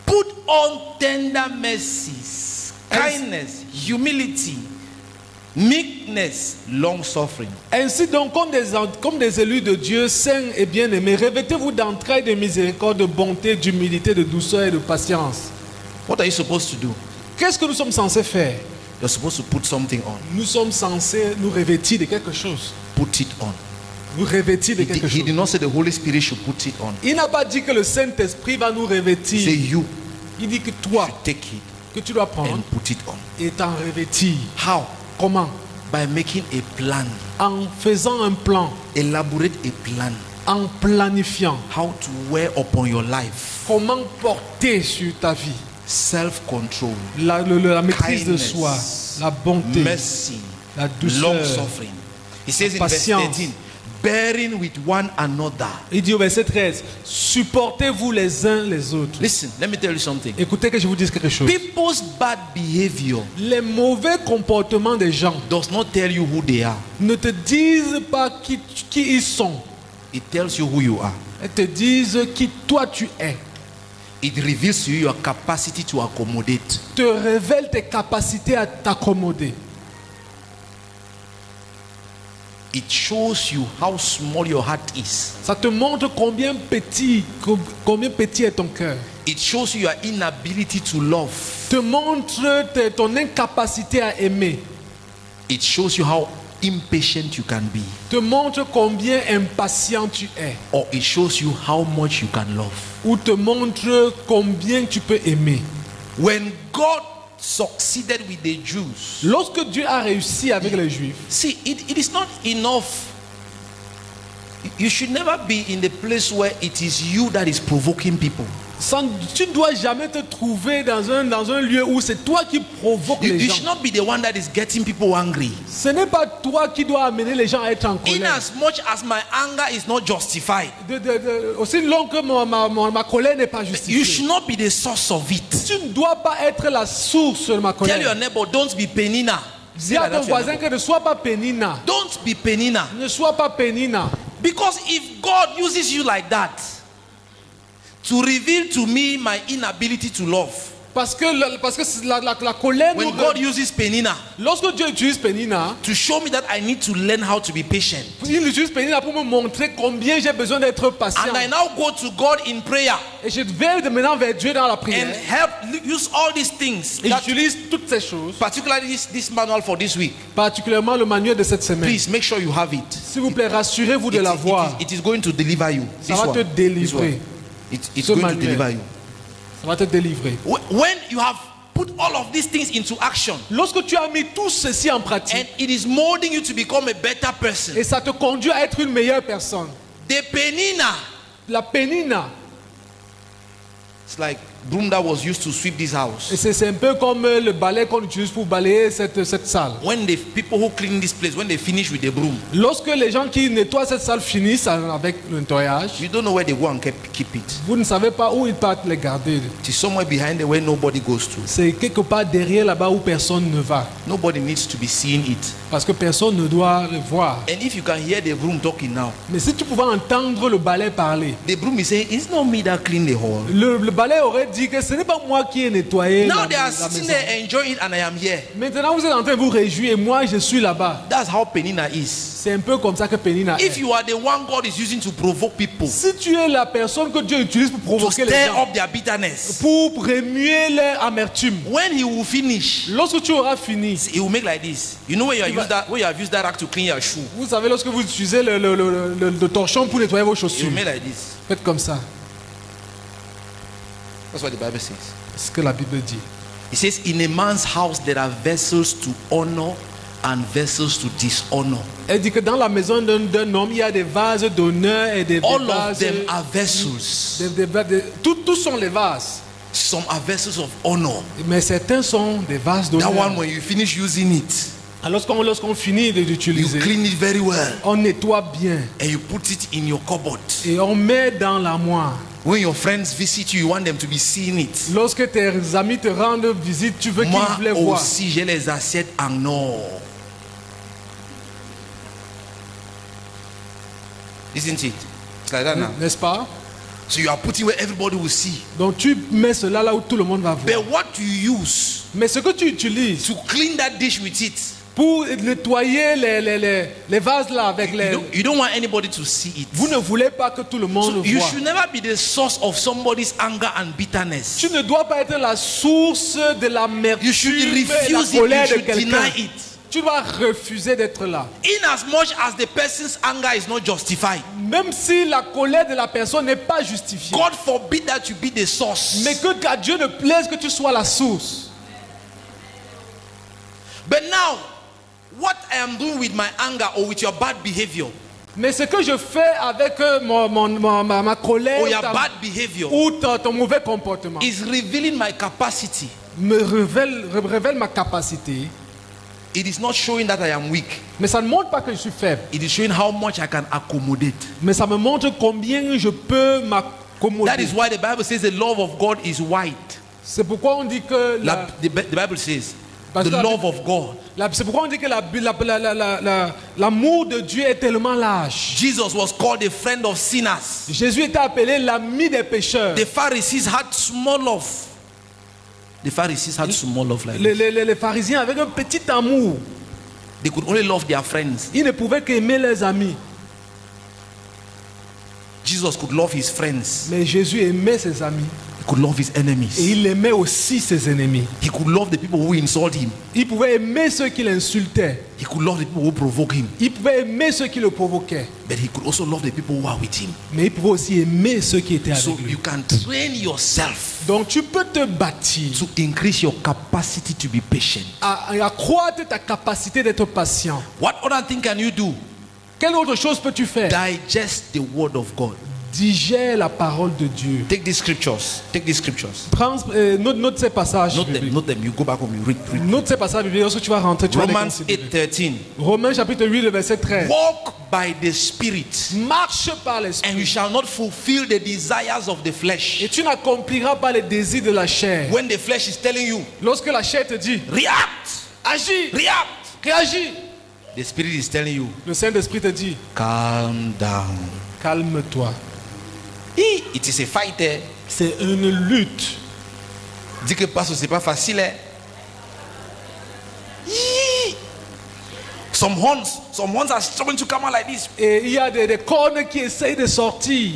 put on tender mercies, kindness, humility, meekness, long suffering. Ainsi donc, comme des élus de Dieu, saints et bien-aimés, revêtez-vous d'entrailles de miséricorde, de bonté, d'humilité, de douceur et de patience. What are you supposed to do? Qu'est-ce que nous sommes censés faire? You're supposed to put something on. Nous sommes censés nous revêtir de quelque chose. Put it on. Nous revêtir de quelque He chose. did not say the Holy Spirit should put it on. Il n'a pas dit que le Saint-Esprit va nous Say revêtir. you Il dit que toi, should take it que tu dois prendre and put it on. et t'en revêtir. How? Comment? By making a plan. En faisant un plan, Elaborate a plan. en planifiant. How to wear upon your life. Comment porter sur ta vie Self-control. la maîtrise de Kindness, soi, la bonté, mercy, la douceur. long suffering. He says in verse patience. 13, bearing with one another. Il dit au verset 13, supportez-vous les uns les autres. Listen, let me tell you something. Écoutez que je vous dise quelque chose. People's bad behavior Les mauvais comportements des gens does not tell you who they are. ne te disent pas qui ils sont. It tells you who you are. Elles te disent qui toi tu es. It reveals to you your capacity to accommodate. Te révèle tes capacités à t'accommoder. It shows you how small your heart is. Ça te montre combien petit est ton cœur. It shows you your inability to love. Te montre ton incapacité à aimer. It shows you how impatient you can be. Te montre combien impatient tu es. Or it shows you how much you can love. Ou te montre combien tu peux aimer. When God succeeded with the Jews, Lorsque Dieu a réussi avec les Juifs, see, it is not enough. You should never be in the place where it is you that is provoking people. tu ne dois jamais te trouver dans un lieu où c'est toi qui provoque les You gens. should not be the one that is getting people angry. Ce n'est pas toi qui dois amener les gens à être en In colère. as much as my anger is not justified, Aussi long que ma colère n'est pas you justifiée. should not be the source of it. Tu ne dois pas être la source de ma Tell your colère. neighbor, don't be Penina. Dis à ton voisin que ne sois pas Pénina. Don't be Penina. Ne sois pas Pénina. Because if God uses you like that to reveal to me my inability to love, Parce que la colère when God uses Penina lorsque Dieu utilise Pénina, to show me that I need to learn how to be patient, il utilise Pénina pour me montrer combien j'ai besoin d'être patient. and I now go to God in prayer Et je vais maintenant vers Dieu dans la and prière. help use all these things, Et that, j'utilise toutes ces choses, particularly this manual for this week. particulièrement le manuel de cette semaine. Please make sure you have it. S'il vous plaît, rassurez-vous de l'avoir. It is going to deliver you. Ça va te délivrer. It's Ce going to manuel. deliver you. Ça va te délivrer. When you have put all of these things into action, Lorsque tu as mis tout ceci en pratique, and it is molding you to become a better person, et ça te conduit à être une meilleure personne. the Penina, La Pénina, it's like broom that was used to sweep this house. et c'est un peu comme le balai qu'on utilise pour balayer cette salle. When the people who clean this place, when they finish with the broom, Lorsque les gens qui nettoient cette salle finissent avec le nettoyage, you don't know where they go and keep it. vous ne savez pas où ils partent les garder. It is somewhere behind there where nobody goes to. C'est quelque part derrière là-bas où personne ne va. Nobody needs to be seeing it. Parce que personne ne doit le voir. And if you can hear the broom talking now, Mais si tu pouvais entendre le balai parler, the broom is saying, it's not me that clean the hall. le balai aurait dit que ce n'est pas moi qui ai nettoyé Now la they are maison. sitting there enjoying it and I am here. Maintenant vous êtes en train de vous réjouir et moi je suis là-bas. That's how Penina is. C'est un peu comme ça que Pénina If est. you are the one God is using to provoke people, Si tu es la personne que Dieu utilise pour to provoquer les stir gens, up their bitterness, pour remuer leur amertume, when he will finish, lorsque tu auras fini, he will make like this. You know when you have used that rag to clean your shoe, vous savez, lorsque vous utilisez le torchon pour nettoyer vos he will chaussures, make like this. faites comme ça. That's what the Bible says. C'est ce que la Bible dit. It says, in a man's house there are vessels to honor and vessels to dishonor. Elle dit que dans la maison d'un homme, il y a des vases d'honneur et des All of vases. them are vessels. Tous sont les vases. Some are vessels of honor. Mais certains sont des vases That d'honneur. one, when you finish using it, Alors lorsqu'on finit you d'utiliser, clean it very well on nettoie bien and you put it in your cupboard. et on met dans l'armoire. When your friends visit you, you want them to be seeing it. Lorsque tes amis te rendent visite, tu veux qu'ils Moi les voient. aussi, j'ai les assiettes en or. Isn't it? It's like that now. N'est-ce pas? So you are putting where everybody will see. Donc tu mets cela là où tout le monde va voir. But what you use Mais ce que tu utilises to clean that dish with it, pour nettoyer les vases là avec les... You don't want anybody to see it. Vous ne voulez pas que tout le monde So le you voie. should never be the source of somebody's anger and bitterness. Tu ne dois pas être la source de You l'amertume should et la refuse it. colère You de should quelqu'un. deny it. Tu dois refuser d'être là. In as much as the person's anger is not justified, Même si la colère de la personne n'est pas justifiée. God forbid that you be the source. Mais que à Dieu ne plaise que tu sois la source. But now, what I am doing with my anger or with your bad behavior Mais ce que je fais avec ma colère or your bad behavior ou ton mauvais comportement is revealing my capacity. me révèle ma capacité. It is not showing that I am weak. Mais ça ne montre pas que je suis faible. It is showing how much I can accommodate. Mais ça me montre combien je peux That m'accommoder. is why the Bible says the love of God is wide. C'est pourquoi on dit que The Bible says Parce the que love of God. c'est pourquoi on dit que l'amour de Dieu est tellement large. Jesus was called a friend of sinners. Jésus était appelé l'ami des pécheurs. The Pharisees had small love. The Pharisees had small love like this. Les pharisiens avaient un petit amour. They could only love their friends. Ils ne pouvaient qu'aimer leurs amis. Jesus could love his friends. Mais Jésus aimait ses amis. He could love his Et enemies. il aimait aussi ses ennemis. He could love the people who insult him. Il pouvait aimer ceux qui l'insultaient. He could love the people who provoke him. Il pouvait aimer ceux qui le provoquaient. But he could also love the people who are with him. Mais il pouvait aussi aimer ceux qui étaient So avec lui. you can train yourself Donc tu peux te bâtir to increase your capacity to be patient. à accroître ta capacité d'être patient. What other thing can you do? Quelle autre chose peux-tu faire? Digest the word of God. Digère la parole de Dieu. Take these scriptures. Take these scriptures. Note ces passages Note them. bibliques. Note them. You go back home. You read. Note ces passages bibliques. Lorsque tu vas rentrer, tu vas les Romans considérer. 8:13. Romains chapitre 8, le verset 13. Walk by the Spirit, Marche par and you l'esprit. shall not fulfill the desires of the Et flesh. tu n'accompliras pas les désirs de la chair. When the flesh is telling you, Lorsque la chair te dit, react, agis, react, réagis. the Spirit is telling you, Le Saint-Esprit te dit, calm down. calme-toi. It is a fight. Eh? C'est une lutte. Dis que parce que c'est pas facile. Eh? Some horns are struggling to come out like this. Et il y a des cornes qui essayent de sortir.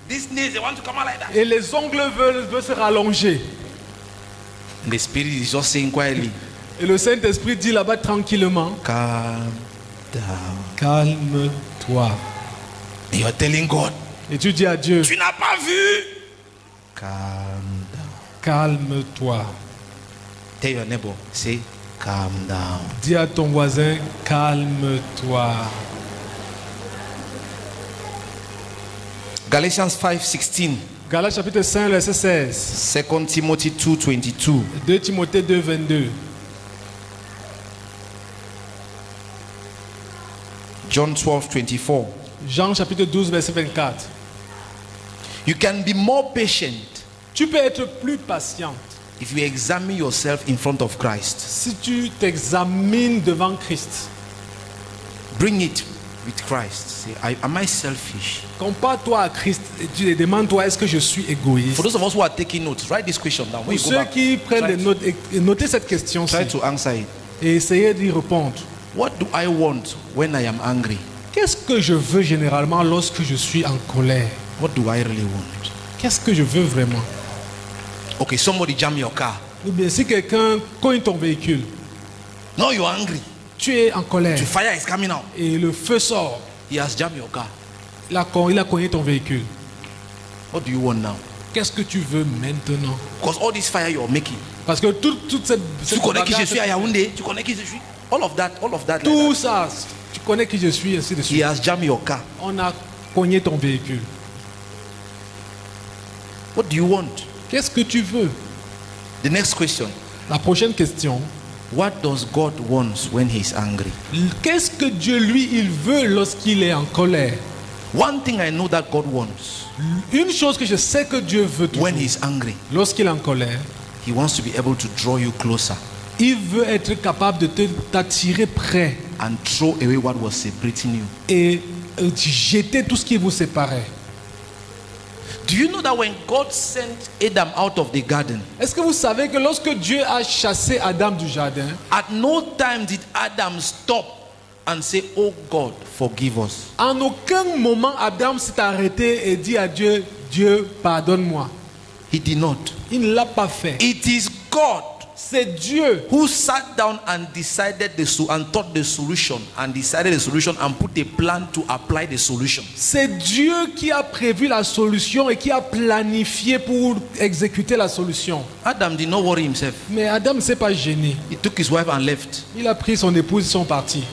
These nails, they want to come out like that. Et les ongles veulent se rallonger. And the Spirit is just saying quietly, Et le Saint-Esprit dit là-bas tranquillement, calm down. calme-toi. And you're telling God, Et tu dis à Dieu, tu n'as pas vu? Calm down. calme-toi. Tell your neighbor, say, calm down. Dis à ton voisin, calme-toi. Galatians 5:16. Galates chapitre 5, verset 16. 2 Timothy 2:22. 2 Timothée 2, 22. John 12:24. Jean chapitre 12, verset 24. You can be more patient Tu peux être plus patient if you examine yourself in front of Christ. si tu t'examines devant Christ. Bring it with Christ. Say, am I selfish? Compare-toi à Christ et tu demande-toi, est-ce que je suis égoïste? For those of us who are taking notes, write this question down. When Pour you go ceux back, qui prennent try des notes, notez cette question-ci try to answer it. et essayez d'y répondre. What do I want when I am angry? Qu'est-ce que je veux généralement lorsque je suis en colère? What do I really want? Qu'est-ce que je veux vraiment? Okay, somebody jam your car. Ou bien si quelqu'un cogne ton véhicule, Now you're angry. tu es en colère The fire is coming out. et le feu sort, He has jammed your car. il a cogné ton véhicule. What do you want now? Qu'est-ce que tu veux maintenant? Because all this fire you're making. Parce que toute cette Tu connais qui je suis à bagarre, Yaoundé? Tu connais qui je suis? All of that. Like tout that. ça, tu connais qui je suis, ainsi de He suite. has jammed your car. On a cogné ton véhicule. What do you want? Qu'est-ce que tu veux? The next question. La prochaine question. What does God want when he's angry? Qu'est-ce que Dieu, lui, il veut lorsqu'il est en colère? One thing I know that God wants Une chose que je sais que Dieu veut toujours, when he's angry, lorsqu'il est en colère, he wants to be able to draw you closer il veut être capable de t'attirer près and throw away what was separating you. et jeter tout ce qui vous séparait. Do you know that when God sent Adam out of the garden, Est-ce que vous savez que lorsque Dieu a chassé Adam du jardin, at no time did Adam stop and say, "Oh God, forgive us"? en aucun moment Adam s'est arrêté et dit à Dieu, Dieu, pardonne-moi. He did not. Il ne l'a pas fait. It is God C'est Dieu who sat down and decided and thought the solution and decided the solution and put a plan to apply the solution. C'est Dieu qui a prévu la solution et qui a planifié pour exécuter la solution. Adam did not worry himself. Mais Adam ne s'est pas gêné. He took his wife and left. Il a pris son épouse, ils sont partis.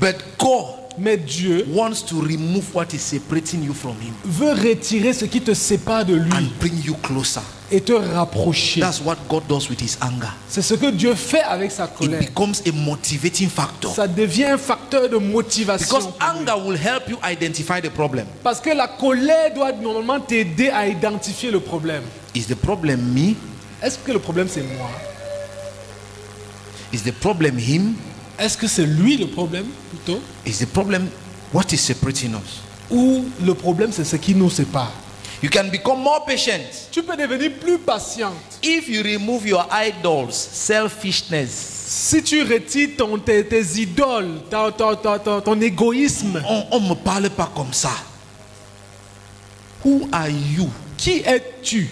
But God Mais Dieu wants to remove what is separating you from him veut retirer ce qui te sépare de lui and bring you closer. et te rapprocher. That's what God does with his anger. C'est ce que Dieu fait avec sa It colère. becomes a motivating factor. Ça devient un facteur de motivation. Because pour lui. anger will help you identify the problem. Parce que la colère doit normalement t'aider à identifier le problème. Is the problem me? Est-ce que le problème c'est moi? Is the problem him? Est-ce que c'est lui le problème plutôt? Is the problem what is separating us? Ou le problème c'est ce qui nous sépare? You can become more patient Tu peux devenir plus patiente if you remove your idols, selfishness. si tu retires tes idoles, ton égoïsme. On me parle pas comme ça. Who are you? Qui es-tu?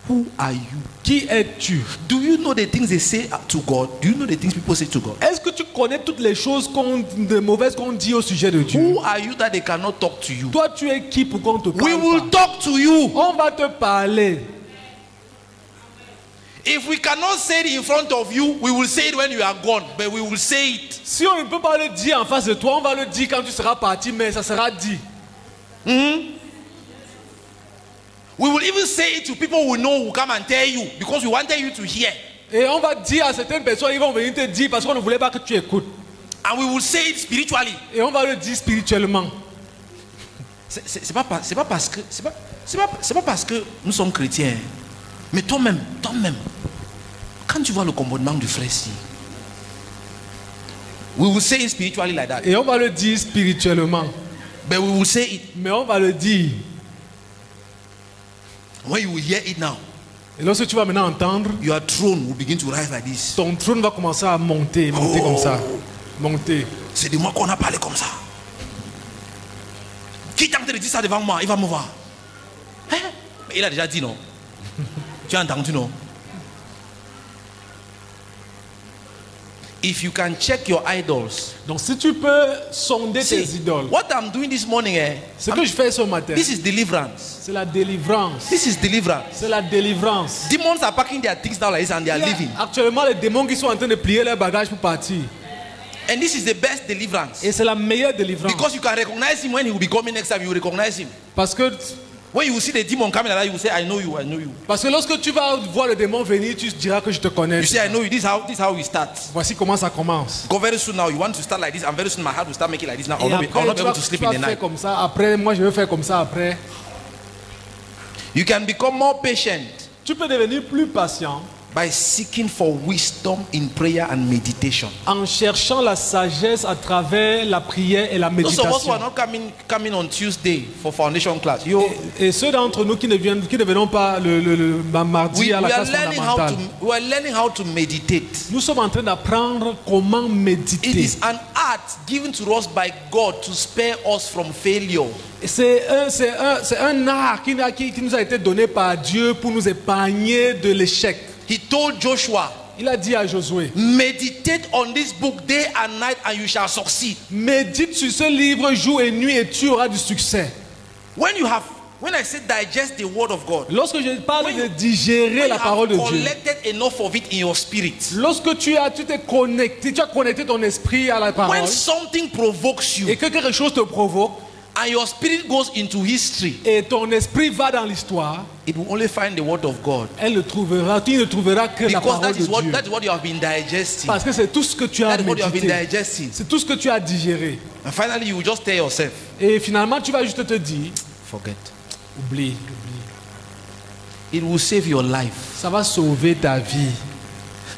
Who are you? Qui es-tu? Do you know the things they say to God? Do you know the things people say to God? Est-ce que tu connais toutes les choses de mauvaises qu'on dit au sujet de Dieu? Who are you that they cannot talk to you? Toi, tu es qui pour qu'on te parle? We will pas? talk to you. On va te parler. If we cannot say it in front of you, we will say it when you are gone, but we will say it. Si on ne peut pas le dire en face de toi, on va le dire quand tu seras parti, mais ça sera dit. We will even say it to people who know who come and tell you because we wanted you to hear. Et on va dire à certaines personnes, ils vont venir te dire parce qu'on ne voulait pas que tu écoutes. And we will say it spiritually. Et on va le dire spirituellement. C'est pas parce que nous sommes chrétiens, mais toi-même, quand tu vois le comportement du frère ici, we will say it spiritually like that. Et on va le dire spirituellement. But we will say it. Mais on va le dire. When you will hear it now, Et lorsque tu vas maintenant entendre, your throne will begin to rise like this. ton trône va commencer à monter comme ça. Monter. C'est de moi qu'on a parlé comme ça. Qui tente de dire ça devant moi? Il va me voir. Hein? Mais il a déjà dit non. Tu as entendu non? If you can check your idols. Donc si tu peux sonder tes idoles. What I'm doing this morning, Ce que je fais ce matin, this is deliverance. c'est la délivrance. This is deliverance. C'est la délivrance. Demons are packing their things down like this and they are leaving. Actuellement, les démons qui sont en train de plier leurs bagages pour partir. And this is the best deliverance. Et c'est la meilleure délivrance. Because you can recognize him when he will be coming next time. You will recognize him. Parce que when you will see the demon coming like that, you will say, I know you, I know you. Parce que lorsque tu vas voir le démon venir, tu diras que je te connais. You say, I know you. This is how we start. Voici comment ça commence. Go very soon now. You want to start like this, and very soon my heart will start making like this now. I'll Et not be après, able to sleep in the night. Comme ça. Après, moi je vais faire comme ça après. You can become more patient. Tu peux devenir plus patient. By seeking for wisdom in prayer and meditation. En cherchant la sagesse à travers la prière et la méditation. Those of us who are not coming on Tuesday for foundation class. Et ceux d'entre nous qui ne venons pas le mardi à la classe fondamentale. We are learning how to meditate. Nous sommes en train d'apprendre comment méditer. It is an art given to us by God to spare us from failure. C'est un art qui nous a été donné par Dieu pour nous épargner de l'échec. He told Joshua, il a dit à Josué, meditate on this book day and night and you shall succeed. Médite sur ce livre jour et nuit et tu auras du succès. When I say digest the word of God, lorsque je parle de digérer la parole de Dieu, collected enough of it in your spirit. Lorsque tu t'es connecté, tu as connecté ton esprit à la parole. When something provokes you, et que quelque chose te provoque, and your spirit goes into history, et ton esprit va dans l'histoire, it will only find the word of God. Tu ne trouveras que la parole de Dieu. That is what you have been digesting. Parce que c'est tout ce que tu as médité. C'est tout ce que tu as digéré. And finally, you will just tell yourself. Et finalement, tu vas juste te dire, forget. Oublie. It will save your life. Ça va sauver ta vie.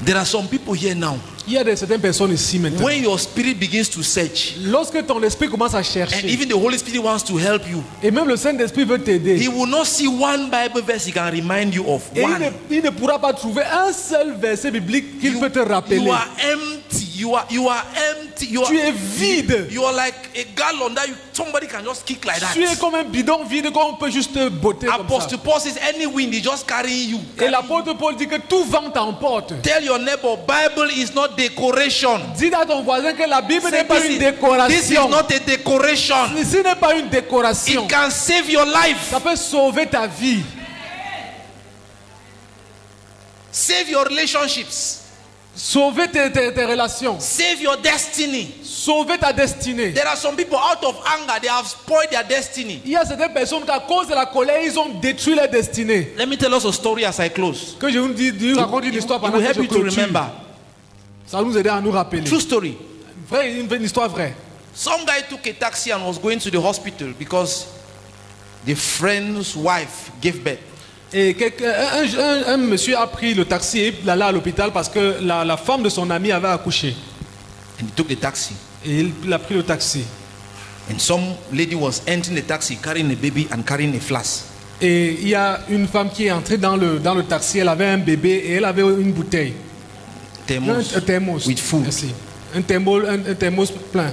There are some people here now. Il y a certaines personnes ici maintenant. When your spirit begins to search, Lorsque ton esprit commence à and chercher, even the Holy Spirit wants to help you, et même le Saint-Esprit veut t'aider, he will not see one Bible verse he can remind you of. et One. il ne pourra pas trouver un seul verset biblique qu'il peut te rappeler. You are empty. You are empty. Tu es vide. You are like a gallon that somebody can just kick like that. Tu es comme un bidon vide qu'on peut juste te botter comme ça. Apostle Paul says any wind is just carrying you. Et l'apôtre Paul dit que tout vent t'emporte. Tell your neighbor, Bible is not decoration. Dis à ton voisin que la Bible n'est Say, pas une this is décoration. not a decoration. Ce n'est pas une décoration. It can save your life. Ça peut sauver ta vie. Save your relationships. Sauver tes relations. Save your destiny. Sauver ta destinée. There are some people out of anger, they have spoiled their destiny. Il y a certaines personnes qui à cause de la colère, ils ont détruit leur destinée. Let me tell us a story as I close. Que je vous raconte une histoire It pendant will que help je you to clôture. remember. Ça va nous aider à nous rappeler. True story. Une histoire vraie. Some guy took a taxi and was going to the hospital because the friend's wife gave birth. Et un monsieur a pris le taxi et il allait à l'hôpital parce que la femme de son ami avait accouché. And he took the taxi. Et il a pris le taxi. And some lady was entering the taxi carrying a baby and carrying a flask. Et il y a une femme qui est entrée dans le taxi. Elle avait un bébé et elle avait une bouteille. Un thermos. With food. Merci. Un thermos plein.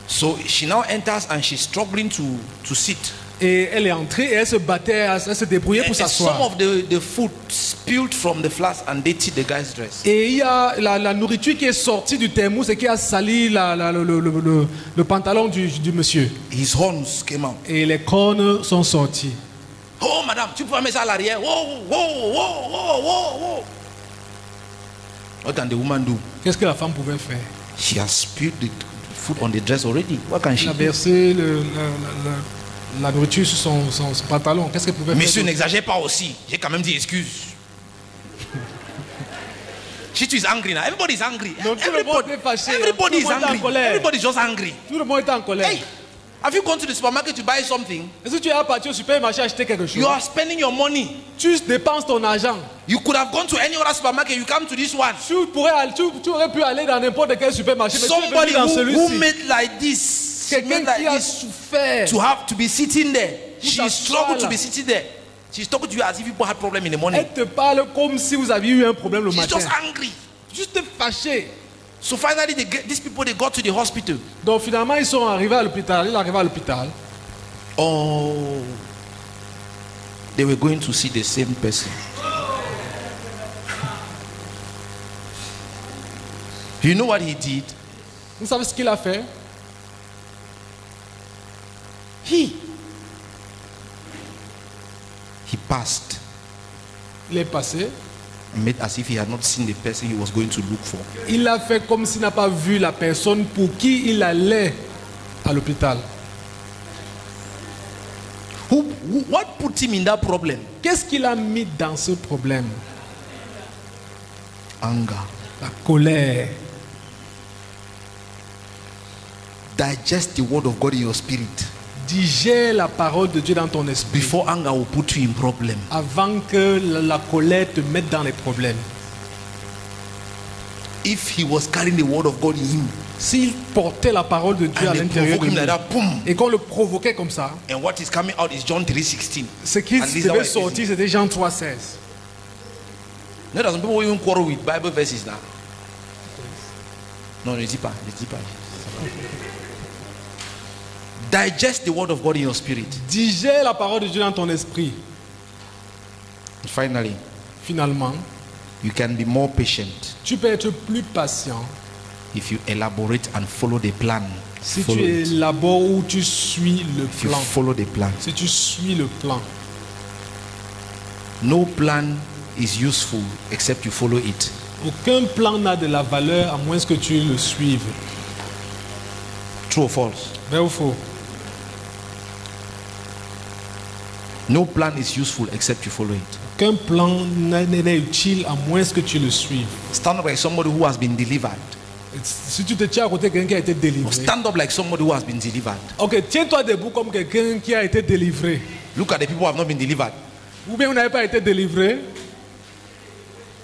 So she now enters and she's struggling to sit. Et elle est entrée et elle se battait, elle se débrouillait pour And some s'asseoir. of the food spilled from the flask and dated the guy's dress. Et il y a la nourriture qui est sortie du thermos et qui a sali le pantalon du monsieur. His horns came out. Et les cornes sont sortis. Oh madame, tu peux mettre ça à l'arrière. Whoa. What can the woman do? Qu'est-ce que la femme pouvait faire? She has spilled the food on the dress already. What can she Elle a do? versé la nourriture sur son pantalon. Qu'est-ce qu'elle pouvait Monsieur, faire? n'exagère pas aussi. J'ai quand même dit excuse. She too is angry now. Everybody is angry. Donc, tout le monde est fâché. Everybody is Tout le monde est en angry. colère. Everybody is just angry. Tout le monde est en colère. Hey, have you gone to the supermarket to buy something? Est-ce que tu es parti au supermarché acheter quelque chose? You are spending your money. Tu dépenses ton argent. You could have gone to any other supermarket. You come to this one. Tu aurais pu aller dans n'importe quel supermarché, mais Somebody tu es venu dans who celui-ci. made like this. Quelqu'un Made like qui a this souffert. to be sitting there. She t'asseoir struggled to là. be sitting there. She's talking to you as if you had problem in the morning. Elle te parle comme si vous aviez eu un problème le She's matin. just angry. Juste fâché. So finally, these people, they got to the hospital. Donc finalement, ils sont arrivés à l'hôpital. Il est arrivé à l'hôpital. Oh, they were going to see the same person. You know what he did? Vous savez ce qu'il a fait? He passed Il est passé. and made as if he had not seen the person he was going to look for. Il a fait comme s'il n'a pas vu la personne pour qui il allait à l'hôpital. What put him in that problem? Qu'est-ce qu'il a mis dans ce problème? Anger. La colère. Digest the word of God in your spirit Digère la parole de Dieu dans ton esprit before anger will put you in problem. avant que la colère te mette dans les problèmes. If he was carrying the word of God in him S'il portait la parole de Dieu à and they l'intérieur provoke de him lui like that, boom, et qu'on le provoquait comme ça, and what is coming out is John 3:16. ce qui And this is how devait it is. sortir, c'était Jean 3,16. No, there's some people who even quarrel with Bible verses now. Non, ne dis pas, ne dis pas. Digest the word of God in your spirit. Digère la parole de Dieu dans ton esprit. And finally, Finalement, you can be more patient tu peux être plus patient if you elaborate and follow the plan. si Follow tu it. élabores ou tu suis le If you plan. follow the plan. Si tu suis le plan. No plan is useful except you follow it. Aucun plan n'a de la valeur à moins que tu le suives. True or false? Vrai ou faux? No plan is useful except you follow it. Aucun plan n'est utile à moins que tu le suives. Stand up like somebody who has been delivered. Si tu te tiens à côté de quelqu'un qui a été Or délivré. stand up like somebody who has been delivered. Ok, tiens-toi debout comme quelqu'un qui a été délivré. Look at the people who have not been delivered. Ou bien vous n'avez pas été délivré.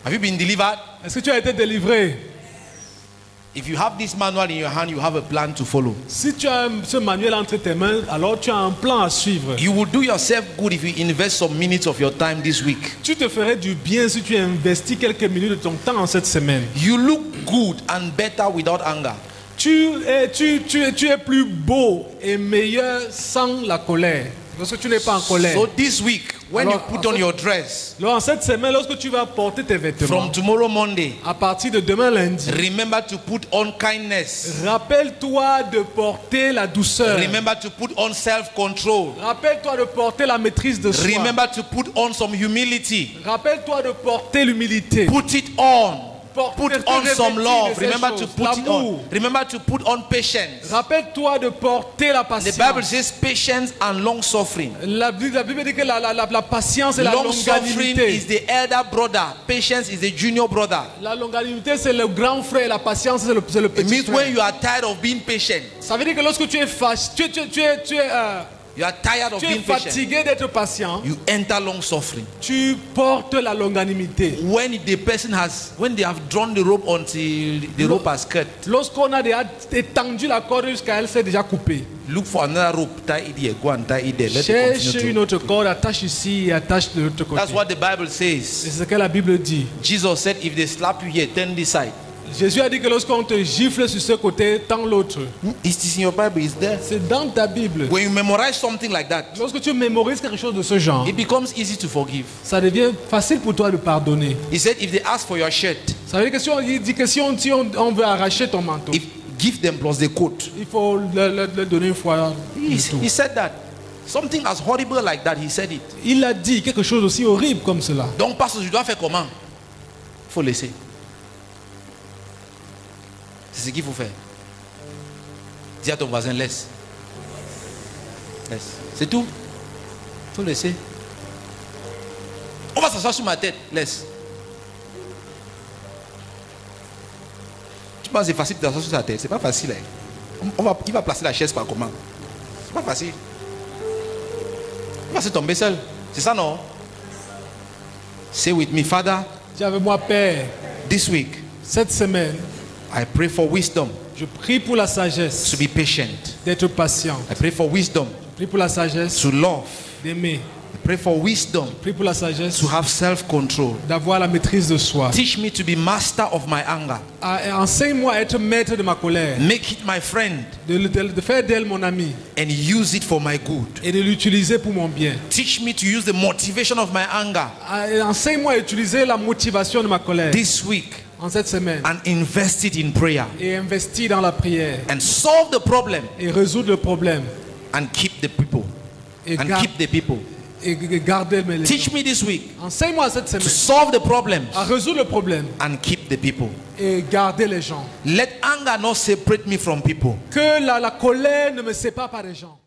Have you been delivered? Est-ce que tu as été délivré? If you have this manual in your hand, you have a plan to follow. Si tu as ce manuel entre tes mains, alors tu as un plan à suivre. You will do yourself good if you invest some minutes of your time this week. Tu te ferais du bien si tu investis quelques minutes de ton temps en cette semaine. You look good and better without anger. Tu es plus beau et meilleur sans la colère. Lorsque tu n'es pas en colère. So this week, when Alors, you put on your dress, Alors en cette semaine, lorsque tu vas porter tes vêtements, from tomorrow Monday, à partir de demain lundi, remember to put on kindness. rappelle-toi de porter la douceur. Remember to put on self-control. Rappelle-toi de porter la maîtrise de soi. Remember to put on some humility. Rappelle-toi de porter l'humilité. Put it on. Porte- Put te on revêtir some de love. ces Remember choses. to put it L'amour. on. Remember to put on patience. Rappelle-toi de porter la The patience. Bible says patience and long suffering. La Bible dit que la patience et la Long suffering is longanimité. the elder brother. Patience is the junior brother. La longanimité, c'est le grand frère et la patience, c'est le It petit means when frère. you are tired of being patient, Ça veut dire que lorsque tu es fâché, you are tired of tu es being patient, fatigué d'être patient, you enter long suffering. tu portes la longanimité. When the person has, when they have drawn the rope until the rope has cut, Lorsqu'on a déjà étendu la corde jusqu'à elle s'est déjà coupée. look for another rope, tie it here, go and tie it there. Let it Cherche continue une to. autre corde, attache ici et attache de l'autre côté. That's what the Bible C'est says. ce que la Bible dit. Jesus said, if they slap you here, turn this side. Jésus a dit que lorsqu'on te gifle sur ce côté, tends l'autre. It's in your Bible, it's there. C'est dans ta Bible. When you memorize something like that, Lorsque tu mémorises quelque chose de ce genre, it becomes easy to forgive. ça devient facile pour toi de pardonner. He said, if they ask for your shirt, Ça veut dire que si il dit que si on veut arracher ton manteau, give them plus the coat. il faut le donner une fois. He said that. Something as horrible like that, he said it. Il a dit quelque chose aussi horrible comme cela. Donc, pasteur, je dois faire comment? Il faut laisser. C'est ce qu'il faut faire. Dis à ton voisin, laisse. Laisse. C'est tout. Il faut laisser. On va s'asseoir sur ma tête. Laisse. Tu penses que c'est facile de s'asseoir sur sa tête? C'est pas facile. Hein? Il va placer la chaise par comment? C'est pas facile. Il va se tomber seul. C'est ça, non? Say with me, Father, Dis avec moi, Père, this week, cette semaine, I pray for wisdom je prie pour la sagesse to be patient. d'être patient. I pray for wisdom Je prie pour la sagesse to love. d'aimer. I pray for wisdom Je prie pour la sagesse to have self-control. d'avoir la maîtrise de soi. Teach me to be master of my anger. Enseigne-moi à être maître de ma colère. Make it my friend De faire d'elle mon ami and use it for my good. et de l'utiliser pour mon bien. Teach me to use the motivation of my anger Enseigne-moi à utiliser la motivation de ma colère this week en cette semaine and invest it in prayer et investir dans la prière and solve the problem et résoudre le problème and keep the people et, and keep the people. et garder mes Teach gens. me this week Enseigne-moi cette to semaine solve the problems à résoudre le problème and keep the people. et garder les gens. Let anger not separate me from people. Que la colère ne me sépare pas des gens.